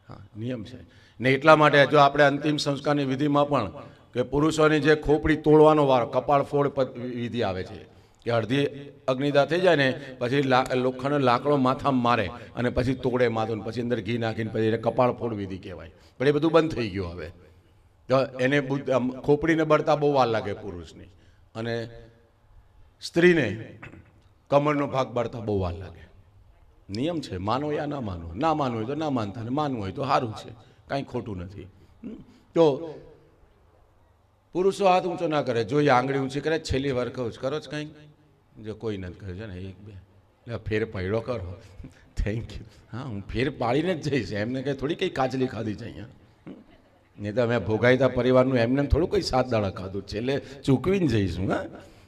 હા, નિયમ છે. ને એટલા માટે જો આપણે અંતિમ સંસ્કારની વિધિમાં પણ કે પુરુષોની જે ખોપડી તોડવાનો વારો, કપાળ ફોડ વિધિ આવે છે, કે અડધી અગ્નિદા થઈ જાય ને પછી લોખંડનો લાકડો માથામાં મારે અને પછી તોડે માથું ને પછી અંદર ઘી નાખીને પછી એને કપાળ ફોડ વિધિ કહેવાય. પણ એ બધું બંધ થઈ ગયું હવે. તો એને ખોપડીને બળતા બહુ વાર લાગે પુરુષની, અને સ્ત્રીને કમરનો ભાગ બળતા બહુ વાર લાગે. નિયમ છે, માનો યા ના માનો. ના માનવું હોય તો ના માનતા, ને માનવું હોય તો સારું છે, કાંઈ ખોટું નથી. તો પુરુષો હાથ ઊંચો ના કરે, જો એ આંગળી ઊંચી કરે છેલ્લી વાર કહું કરો જ કંઈક, જો કોઈ નથી કહ્યું છે ને એક બે એટલે ફેર પડ્યો કરો. Thank you. હા, હું ફેર પાડીને જ જઈશ, એમને કંઈ થોડી કંઈ કાચલી ખાધી છે અહીંયા. નહીં તો અમે ભોગાઈતા પરિવારનું એમને થોડું કંઈ 7 દાડા ખાધું, છેલ્લે ચૂકવીને જઈશું. હા,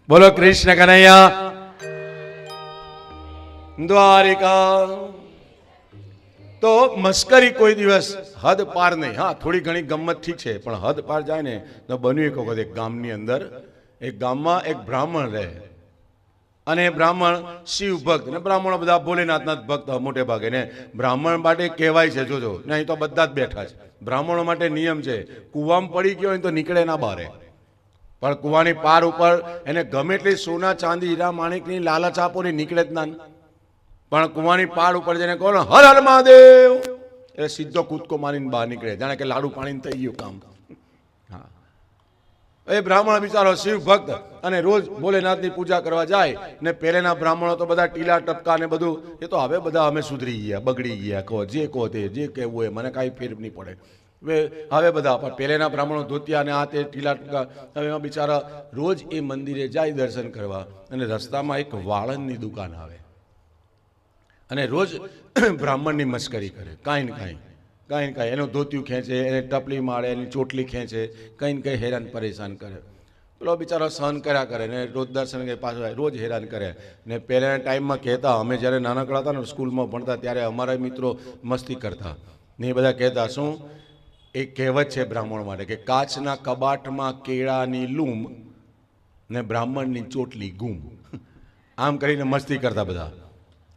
બોલો કૃષ્ણ કનૈયા દ્વારિકા. તો મસ્કરી કોઈ દિવસ હદ પાર નહીં. હા, થોડી ઘણી ગમત ઠીક છે, પણ હદ પાર જાય ને તો બન્યું એક વખત એક ગામની અંદર, એક ગામમાં એક બ્રાહ્મણ રહે, અને એ બ્રાહ્મણ શિવ ભક્ત, ને બ્રાહ્મણો બધા ભોલેનાથના ભક્ત મોટે ભાગે. ને બ્રાહ્મણ માટે કહેવાય છે, જોજો ને અહીં તો બધા જ બેઠા છે, બ્રાહ્મણો માટે નિયમ છે, કૂવામાં પડી ગયો હોય તો નીકળે ના બહારે, પણ કૂવાની પાર ઉપર એને ગમે એટલી સોના ચાંદી હીરા માણિકની લાલચ આપો ને નીકળે જ ના. પણ કુવાની પાડ ઉપર જઈને કહો હર હર મહાદેવ, એ સીધો કૂદકો મારીને બહાર નીકળે, જાણે કે લાડુ પાણી થઈ ગયું કામ. હા, એ બ્રાહ્મણ બિચારો શિવ ભક્ત, અને રોજ ભોલેનાથની પૂજા કરવા જાય. ને પહેલેના બ્રાહ્મણો તો બધા ટીલા ટપકા ને બધું, એ તો હવે બધા અમે સુધરી ગયા, બગડી ગયા, કહો જે કહો તે, જે કહેવું હોય, મને કાંઈ ફેર નહીં પડે. હવે બધા, પણ પહેલેના બ્રાહ્મણો ધોતિયા ને આ તે ટીલા ટપકા, હવે એમાં બિચારા રોજ એ મંદિરે જાય દર્શન કરવા, અને રસ્તામાં એક વાળંદની દુકાન આવે, અને રોજ બ્રાહ્મણની મસ્કરી કરે, કાંઈ ને કાંઈ એનું ધોતિયું ખેંચે, એને ટપલી મારે, એની ચોટલી ખેંચે, કંઈ ને કંઈ હેરાન પરેશાન કરે. પેલો બિચારો સહન કર્યા કરે ને રોજ દર્શન કરે, પાછો રોજ હેરાન કરે. ને પહેલાના ટાઈમમાં કહેતા, અમે જ્યારે નાનકડા હતા ને સ્કૂલમાં ભણતા ત્યારે અમારા મિત્રો મસ્તી કરતા ને એ બધા કહેતા, શું એક કહેવત છે બ્રાહ્મણ માટે કે કાચના કબાટમાં કેળાની લૂમ ને બ્રાહ્મણની ચોટલી ગુમ. આમ કરીને મસ્તી કરતા બધા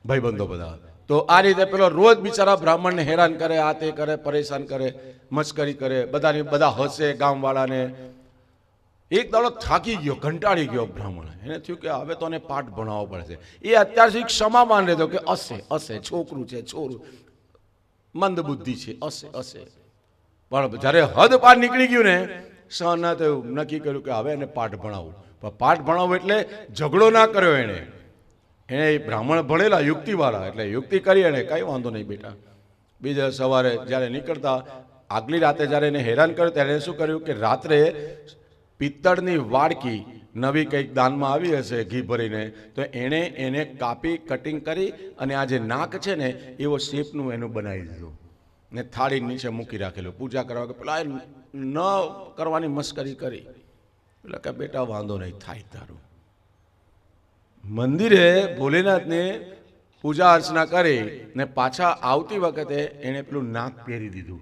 ભાઈબંધો બધા. તો આ રીતે પેલો રોજ બિચારા બ્રાહ્મણને હેરાન કરે, આ તે કરે, પરેશાન કરે, મસ્કરી કરે, બધા હસે ગામવાળાને. એક દાડો થાકી ગયો, કંટાળી ગયો બ્રાહ્મણ, એને થયું કે હવે તો એને પાઠ ભણાવવો પડશે. એ અત્યાર સુધી ક્ષમામાન રહેતો કે હસે છોકરું છે, છોરું મંદ બુદ્ધિ છે, હસે. પણ જ્યારે હદ પાર નીકળી ગયું ને, સહન ના થયું, નક્કી કર્યું કે હવે એને પાઠ ભણાવવું. પણ પાઠ ભણાવવું એટલે ઝઘડો ના કર્યો એને બ્રાહ્મણ ભણેલા યુક્તિવાળા, એટલે યુક્તિ કરી એને કાંઈ વાંધો નહીં બેટા. બીજા સવારે જ્યારે નીકળતા, આગલી રાતે જ્યારે એને હેરાન કર્યું ત્યારે શું કર્યું કે રાત્રે પિત્તળની વાડકી નવી કંઈક દાનમાં આવી હશે ઘી ભરીને, તો એને કાપી કટિંગ કરી અને આ જે નાક છે ને એવો શેપનું એનું બનાવી દીધું ને થાળી નીચે મૂકી રાખેલું. પૂજા કરવા કે પેલા ન કરવાની મસ્કરી કરી, એટલે કે બેટા વાંધો નહીં, થાય તારું. મંદિરે ભોલેનાથને પૂજા અર્ચના કરી ને પાછા આવતી વખતે એને પેલું નાક પહેરી દીધું.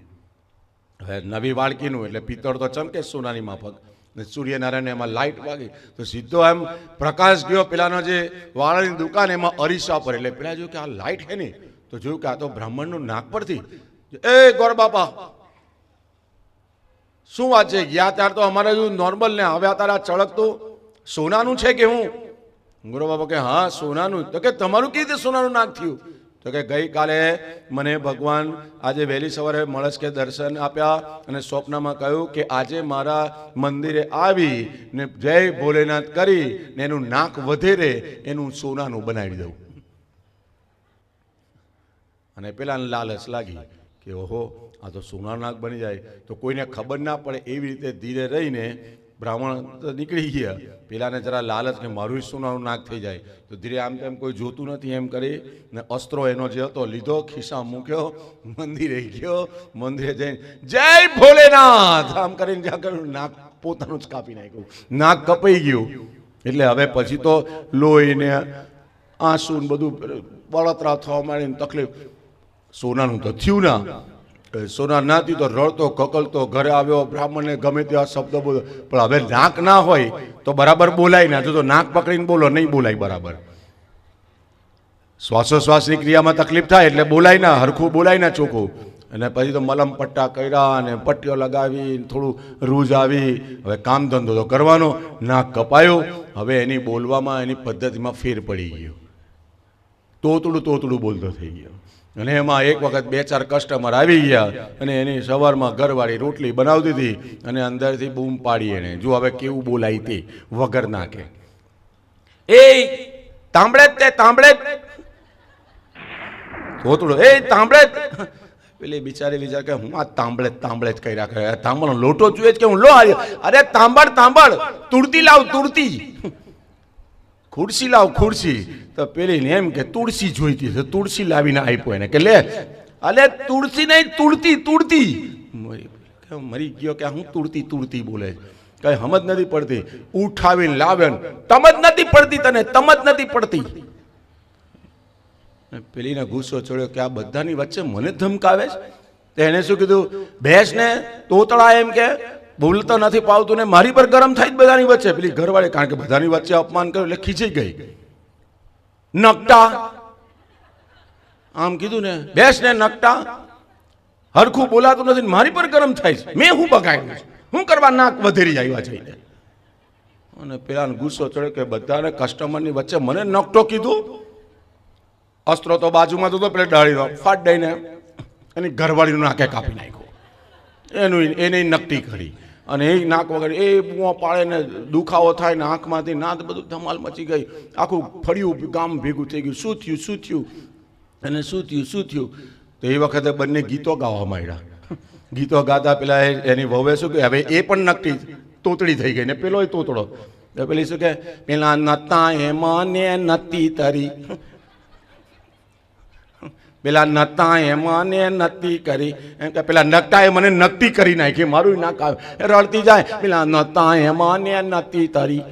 હવે નવી વાળકીનું એટલે પિત્તળ તો ચમકે સોનાની માફક, ને સૂર્યનારાયણ એમાં લાઇટ વાગી તો સીધો એમ પ્રકાશ ગયો પેલાનો જે વાળાની દુકાન એમાં અરીસા પર. એટલે પેલા જોયું કે આ લાઇટ હે ને, તો જોયું કે આ તો બ્રાહ્મણનું નાક પરથી. એ ગોર બાપા શું વાત છે? ગયા ત્યાર તો અમારે જો નોર્મલ ને હવે અત્યારે આ ચળકતું સોનાનું છે કે હું? ગુરુ બાપા કે હા સોનાનું. તો કે તમારું કેવી રીતે સોનાનું નાક થયું? તો કે ગઈકાલે મને ભગવાન આજે વહેલી સવારે મળસ કે દર્શન આપ્યા અને સ્વપ્નમાં કહ્યું કે આજે મારા મંદિરે આવી ને જય ભોલેનાથ કરી ને એનું નાક વધેરે એનું સોનાનું બનાવી દઉં. અને પેલાને લાલચ લાગી કે ઓહો આ તો સોનાનું નાક બની જાય તો કોઈને ખબર ના પડે એવી રીતે ધીરે રહીને બ્રાહ્મણ તો નીકળી ગયા. પેલાને જરા લાલચ કે મારું સોનાનું નાક થઈ જાય તો ધીરે આમ તેમ કોઈ જોતું નથી એમ કરી ને અસ્ત્રો એનો જે હતો લીધો, ખિસ્સા મૂક્યો, મંદિરે ગયો, મંદિરે જઈને જય ભોલેનાથ આમ કરીને જ્યાં કર્યું નાક પોતાનું જ કાપી નાખ્યું. નાક કપાઈ ગયું. એટલે હવે પછી તો લોહી ને આંસુ ને બધું બળતરા થવા માંડીને તકલીફ. સોનાનું તો થયું ના, સોના ના થયું તો રડતો કકલતો ઘરે આવ્યો, બ્રાહ્મણને ગમે તેવા શબ્દ બોલો. પણ હવે નાક ના હોય તો બરાબર બોલાય ના. જો નાક પકડીને બોલો નહીં બોલાય બરાબર. શ્વાસોશ્વાસની ક્રિયામાં તકલીફ થાય એટલે બોલાય ના, હરખું બોલાય ના ચોખ્ખું. અને પછી તો મલમ પટ્ટા કર્યા અને પટ્ટીઓ લગાવી, થોડું રૂજ આવી. હવે કામ ધંધો તો કરવાનો, નાક કપાયો. હવે એની બોલવામાં, એની પદ્ધતિમાં ફેર પડી ગયો. તોતડું બોલતો થઈ ગયો. અને એમાં એક વખત 2-4 કસ્ટમર આવી ગયા અને એની સવારમાં ઘરવાળી રોટલી બનાવતી હતી અને અંદરથી બૂમ પાડી એને. જો હવે કેવું બોલાય તે વગર નાખે, એ તાંબળે તે તાંબળે તોતડો, એ તાંબળે. પેલી બિચારી વિચાર કે હું આ તાંબળે જ કર્યા કરે. તાંબળનો લોટો જોઈએ કે હું લો આવ્યો. અરે તાંબળ તુળતી લાવ, તુળતી. ખુરશી લાવ, ખુરશી. તો પેલી એમ કે તુળસી જોઈતી છે, તુળસી લાવીને આપ્યો એને કે લે. અલે તુળસી નહીં, તુળતી. મરી ગયો કે હું તુળતી બોલે છે. કઈ સમજ નથી પડતી. ઉઠાવીને લાવે, તમ જ નથી પડતી, તને તમ જ નથી પડતી. પેલીને ગુસ્સો ચડ્યો કે આ બધાની વચ્ચે મને ધમકાવે છે. એને શું કીધું, ભેંસને તોતળા એમ કે બોલતો નથી પાવતું ને મારી પર ગરમ થાય જ બધાની વચ્ચે. પેલી ઘરવાળી, કારણ કે બધાની વચ્ચે અપમાન કર્યું એટલે ખીચી ગઈ. નકટા આમ કીધું ને, ભેંસને નકટા, હરખું બોલાતું નથી, મારી પર ગરમ થાય છે. મેં હું બગાડ્યું છે, હું કરવા નાક વધેરી આવ્યા જઈને. અને પેલાને ગુસ્સો ચડ્યો કે બધાને કસ્ટમરની વચ્ચે મને નકટો કીધું. અસ્ત્રો તો બાજુમાં તો પેલે ડાળી ફાટ દઈને એની ઘરવાળીનું નાકે કાપી નાખ્યું. એને નકટી કરી અને એ નાક વગર એ બુઆ પાડે ને દુખાવો થાય ને આંખમાંથી નાદ, બધું ધમાલ મચી ગઈ. આખું ફળિયું ગામ ભેગું થઈ ગયું. શું થયું અને શું થયું. તો એ વખતે બંને ગીતો ગાવા માંડ્યા. ગીતો ગાતા પેલા એની વહુએ શું કે હવે એ પણ નકટી તોતડી થઈ ગઈ ને પેલો તોતડો. પેલી શું કે પેલા નતા એમાં ને નતી તરી, પેલા નતા એમાં ને નક્કી કરી. એમ કે પેલા નકટાએ મને નક્કી કરી નાખી, મારું નાક આવે રડતી જાય. પેલા નતા એમાં ને નક્કી તરી.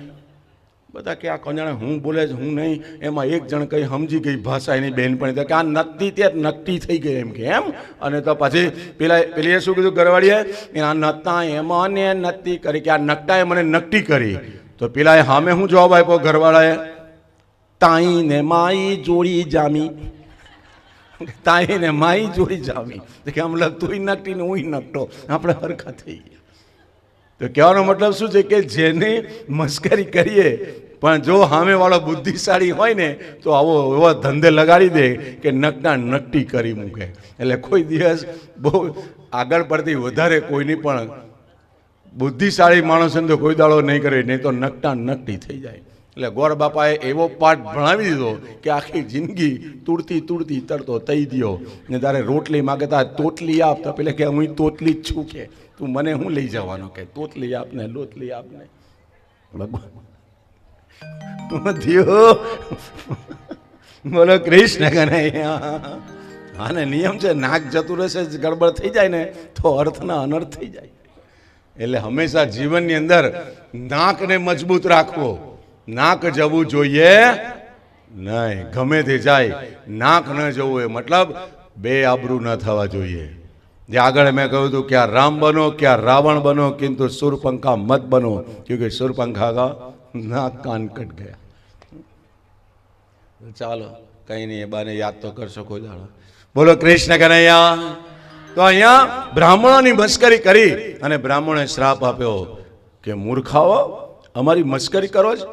બધા કે આ કોણ જાણે હું બોલે છે હું નહીં. એમાં એક જણ કઈ સમજી ગઈ ભાષા એની બેનપણી કે આ નક્કી ત્યાં નક્કી થઈ ગઈ એમ કે એમ. અને તો પછી પેલીએ શું કીધું ઘરવાળીએ, આ નતા એમાં ને નક્કી કરી કે આ નકટાએ મને નક્કી કરી. તો પેલા સામે હું જવાબ આપ્યો ઘરવાળાએ, તાઈ ને માઈ જોડી જામી. તાઈ ને માઈ જોડી જામી કે આમ તું નકટી ને હું નકટો, આપણે હરખા થઈ ગયા. તો કહેવાનો મતલબ શું છે કે જેને મસ્કરી કરીએ પણ જો સામે વાળો બુદ્ધિશાળી હોય ને તો આવો એવા ધંધે લગાડી દે કે નકટા નકટી કરી મૂકે. એટલે કોઈ દિવસ બહુ આગળ પડતી વધારે કોઈની પણ બુદ્ધિશાળી માણસને તો કોઈ દાડો નહીં કરે, નહીં તો નકટા નકટી થઈ જાય. એટલે ગોર બાપાએ એવો પાઠ ભણાવી દીધો કે આખી જિંદગી તુડતી તરતો થઈ ગયો. ને તારે રોટલી માગે તા તોતલી આપ, તો પેલે કે હું તોતલી જ છું, કે તું મને હું લઈ જવાનો, કે તોતલી આપને લોટલી આપને. બોલો કૃષ્ણ કનૈયા. આને નિયમ છે, નાક જતું રહેશે ગડબડ થઈ જાય ને તો અર્થના અનર્થ થઈ જાય. એટલે હંમેશા જીવનની અંદર નાકને મજબૂત રાખવો. નાક જવું જોઈએ નહીં, ગમે તે જાય નાક ન જવું એ મતલબ બે આબરૂ ન થવા જોઈએ. જે આગળ મેં કહ્યું હતું કે આ રામ બનો ક્યાં રાવણ બનો, કિંતુ સુરપંખા મત બનો, ક્યોંકि સુરપંખા કા નાક કાન કટ ગયા. ચાલો કઈ નહીં, એ બાને યાદ તો કરશો કોઈ દાડો. બોલો કૃષ્ણ કનૈયા. તો અહીંયા બ્રાહ્મણોની મસ્કરી કરી અને બ્રાહ્મણોએ શ્રાપ આપ્યો કે મૂર્ખાઓ, અમારી મસ્કરી કરો છો.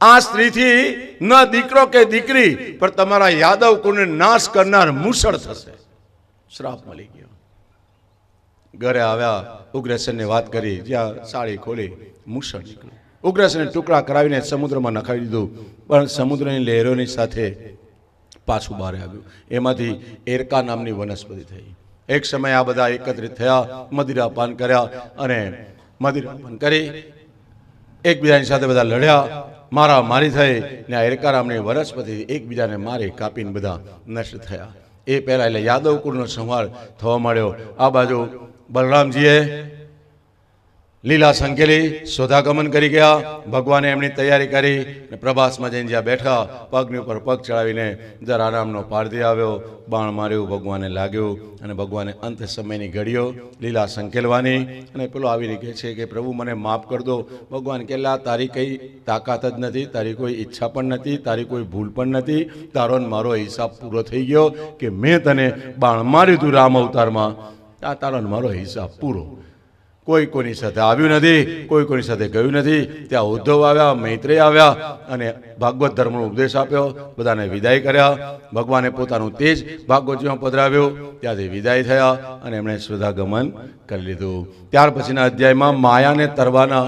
આ સ્ત્રીથી ન દીકરો કે દીકરી પણ તમારા યાદવ કુળને નાશ કરનાર મૂષળ થશે. શ્રાપ મળી ગયો. ઘરે આવ્યા, ઉગ્રસેનને વાત કરી, જ્યાં સાડી ખોલી મૂષળ નીકળ્યું. ઉગ્રસેને ટુકડા કરાવીને સમુદ્રમાં નખાવી દીધું, પણ સમુદ્રની લહેરોની સાથે પાછું બહાર આવ્યું. એમાંથી એરકા નામની વનસ્પતિ થઈ. એક સમયે આ બધા એકત્રિત થયા, મદિરા પાન કર્યા અને મદિરા પાન કરી એકબીજાની સાથે બધા લડ્યા, મારા મારી થઈ ને આ એરકા નામની વનસ્પતિ એકબીજાને મારી કાપીને બધા નષ્ટ થયા. એ પહેલા એટલે યાદવ કુળનો સંહાર થવા માંડ્યો. આ બાજુ બલરામજીએ લીલા સંકેલી સ્વધાગમન કરી ગયા. ભગવાને એમની તૈયારી કરી અને પ્રભાસમાં જઈને જ્યાં બેઠા, પગની ઉપર પગ ચડાવીને જરા આરામનો પારધી આવ્યો, બાણ માર્યું, ભગવાને લાગ્યું અને ભગવાને અંત સમયની ઘડીઓ લીલા સંકેલવાની. અને પેલો આવીને કહે છે કે પ્રભુ મને માફ કરી દો. ભગવાન કે લા, તારી કઈ તાકાત જ નથી, તારી કોઈ ઈચ્છા પણ નથી, તારી કોઈ ભૂલ પણ નથી. તારો ને મારો હિસાબ પૂરો થઈ ગયો કે મેં તને બાણ માર્યું હતું રામ અવતારમાં. આ તારો ને મારો હિસાબ પૂરો. કોઈ કોઈની સાથે આવ્યું નથી, કોઈ કોઈની સાથે ગયું નથી. ત્યાં ઉદ્ધવ આવ્યા, મૈત્રેય આવ્યા અને ભાગવત ધર્મનો ઉપદેશ આપ્યો, બધાને વિદાય કર્યા. ભગવાને પોતાનું તેજ ભાગવતજીમાં પધરાવ્યું, ત્યાંથી વિદાય થયા અને એમણે સ્વધાગમન કરી લીધું. ત્યાર પછીના અધ્યાયમાં માયાને તરવાના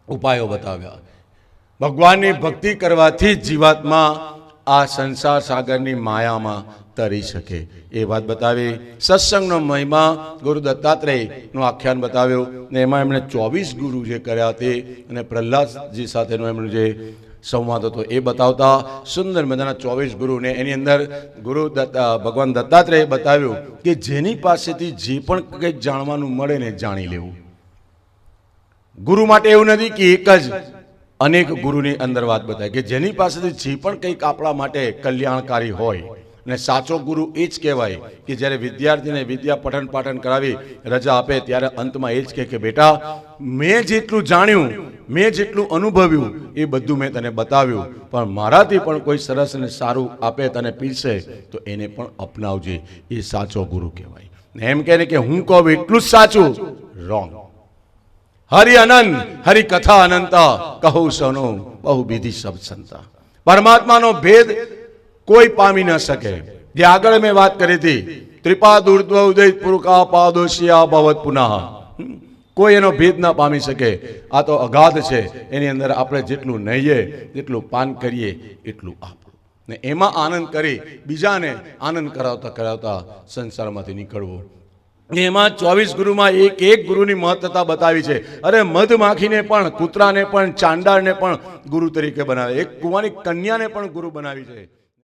ઉપાયો બતાવ્યા. ભગવાનની ભક્તિ કરવાથી જ જીવાત્મા આ સંસાર સાગરની માયામાં તરી શકે એ વાત બતાવી. સત્સંગનો મહિમા ગુરુ દત્તાત્રેયનું આખ્યાન બતાવ્યું ને એમાં એમણે 24 ગુરુ જે કર્યા તે અને પ્રહલાદજી સાથેનો એમનું જે સંવાદ હતો એ બતાવતા સુંદર મજાના 24 ગુરુને એની અંદર ભગવાન દત્તાત્રેય બતાવ્યું કે જેની પાસેથી જે પણ કંઈક જાણવાનું મળે ને જાણી લેવું. ગુરુ માટે એવું નથી કે એક જ, અનેક ગુરુની અંદર વાત બતાવી કે જેની પાસેથી જે પણ કંઈક આપણા માટે કલ્યાણકારી હોય. અને સાચો ગુરુ એ જ કહેવાય કે જ્યારે વિદ્યાર્થીને વિદ્યા પઠન પાઠન કરાવી રજા આપે ત્યારે અંતમાં એ જ કહે કે બેટા, મેં જેટલું જાણ્યું, મેં જેટલું અનુભવ્યું એ બધું મેં તને બતાવ્યું, પણ મારાથી પણ કોઈ સરસ અને સારું આપે, તને પીરસે તો એને પણ અપનાવજે. એ સાચો ગુરુ કહેવાય. ને એમ કહે કે હું કહું એટલું જ સાચું, રોંગ. હરિ અનંત હરિ કથા અનંતા, કહું સનો બહુ વિધિ સબ સંતા. પરમાત્માનો ભેદ કોઈ પામી ન શકે. જે આગળ મેં વાત કરી હતી, ત્રિપાદ ઉર્ધ્વ ઉદય પુરુકા પાદોશિયા ભવત પુનઃ, કોઈ એનો ભેદ ના પામી શકે. આ તો અગાધ છે. એની અંદર આપણે જેટલું નહીએ, જેટલું પાન કરીએ એટલું આપણું. ને એમાં આનંદ કરી બીજાને આનંદ કરાવતા કરાવતા સંસારમાંથી નીકળવું. એમાં 24 ગુરુમાં એક ગુરુની મહત્વતા બતાવી છે. અરે મધમાખીને પણ, કૂતરાને પણ, ચાંડાળને પણ ગુરુ તરીકે બનાવે. એક કુંવાની કન્યાને પણ ગુરુ બનાવી છે.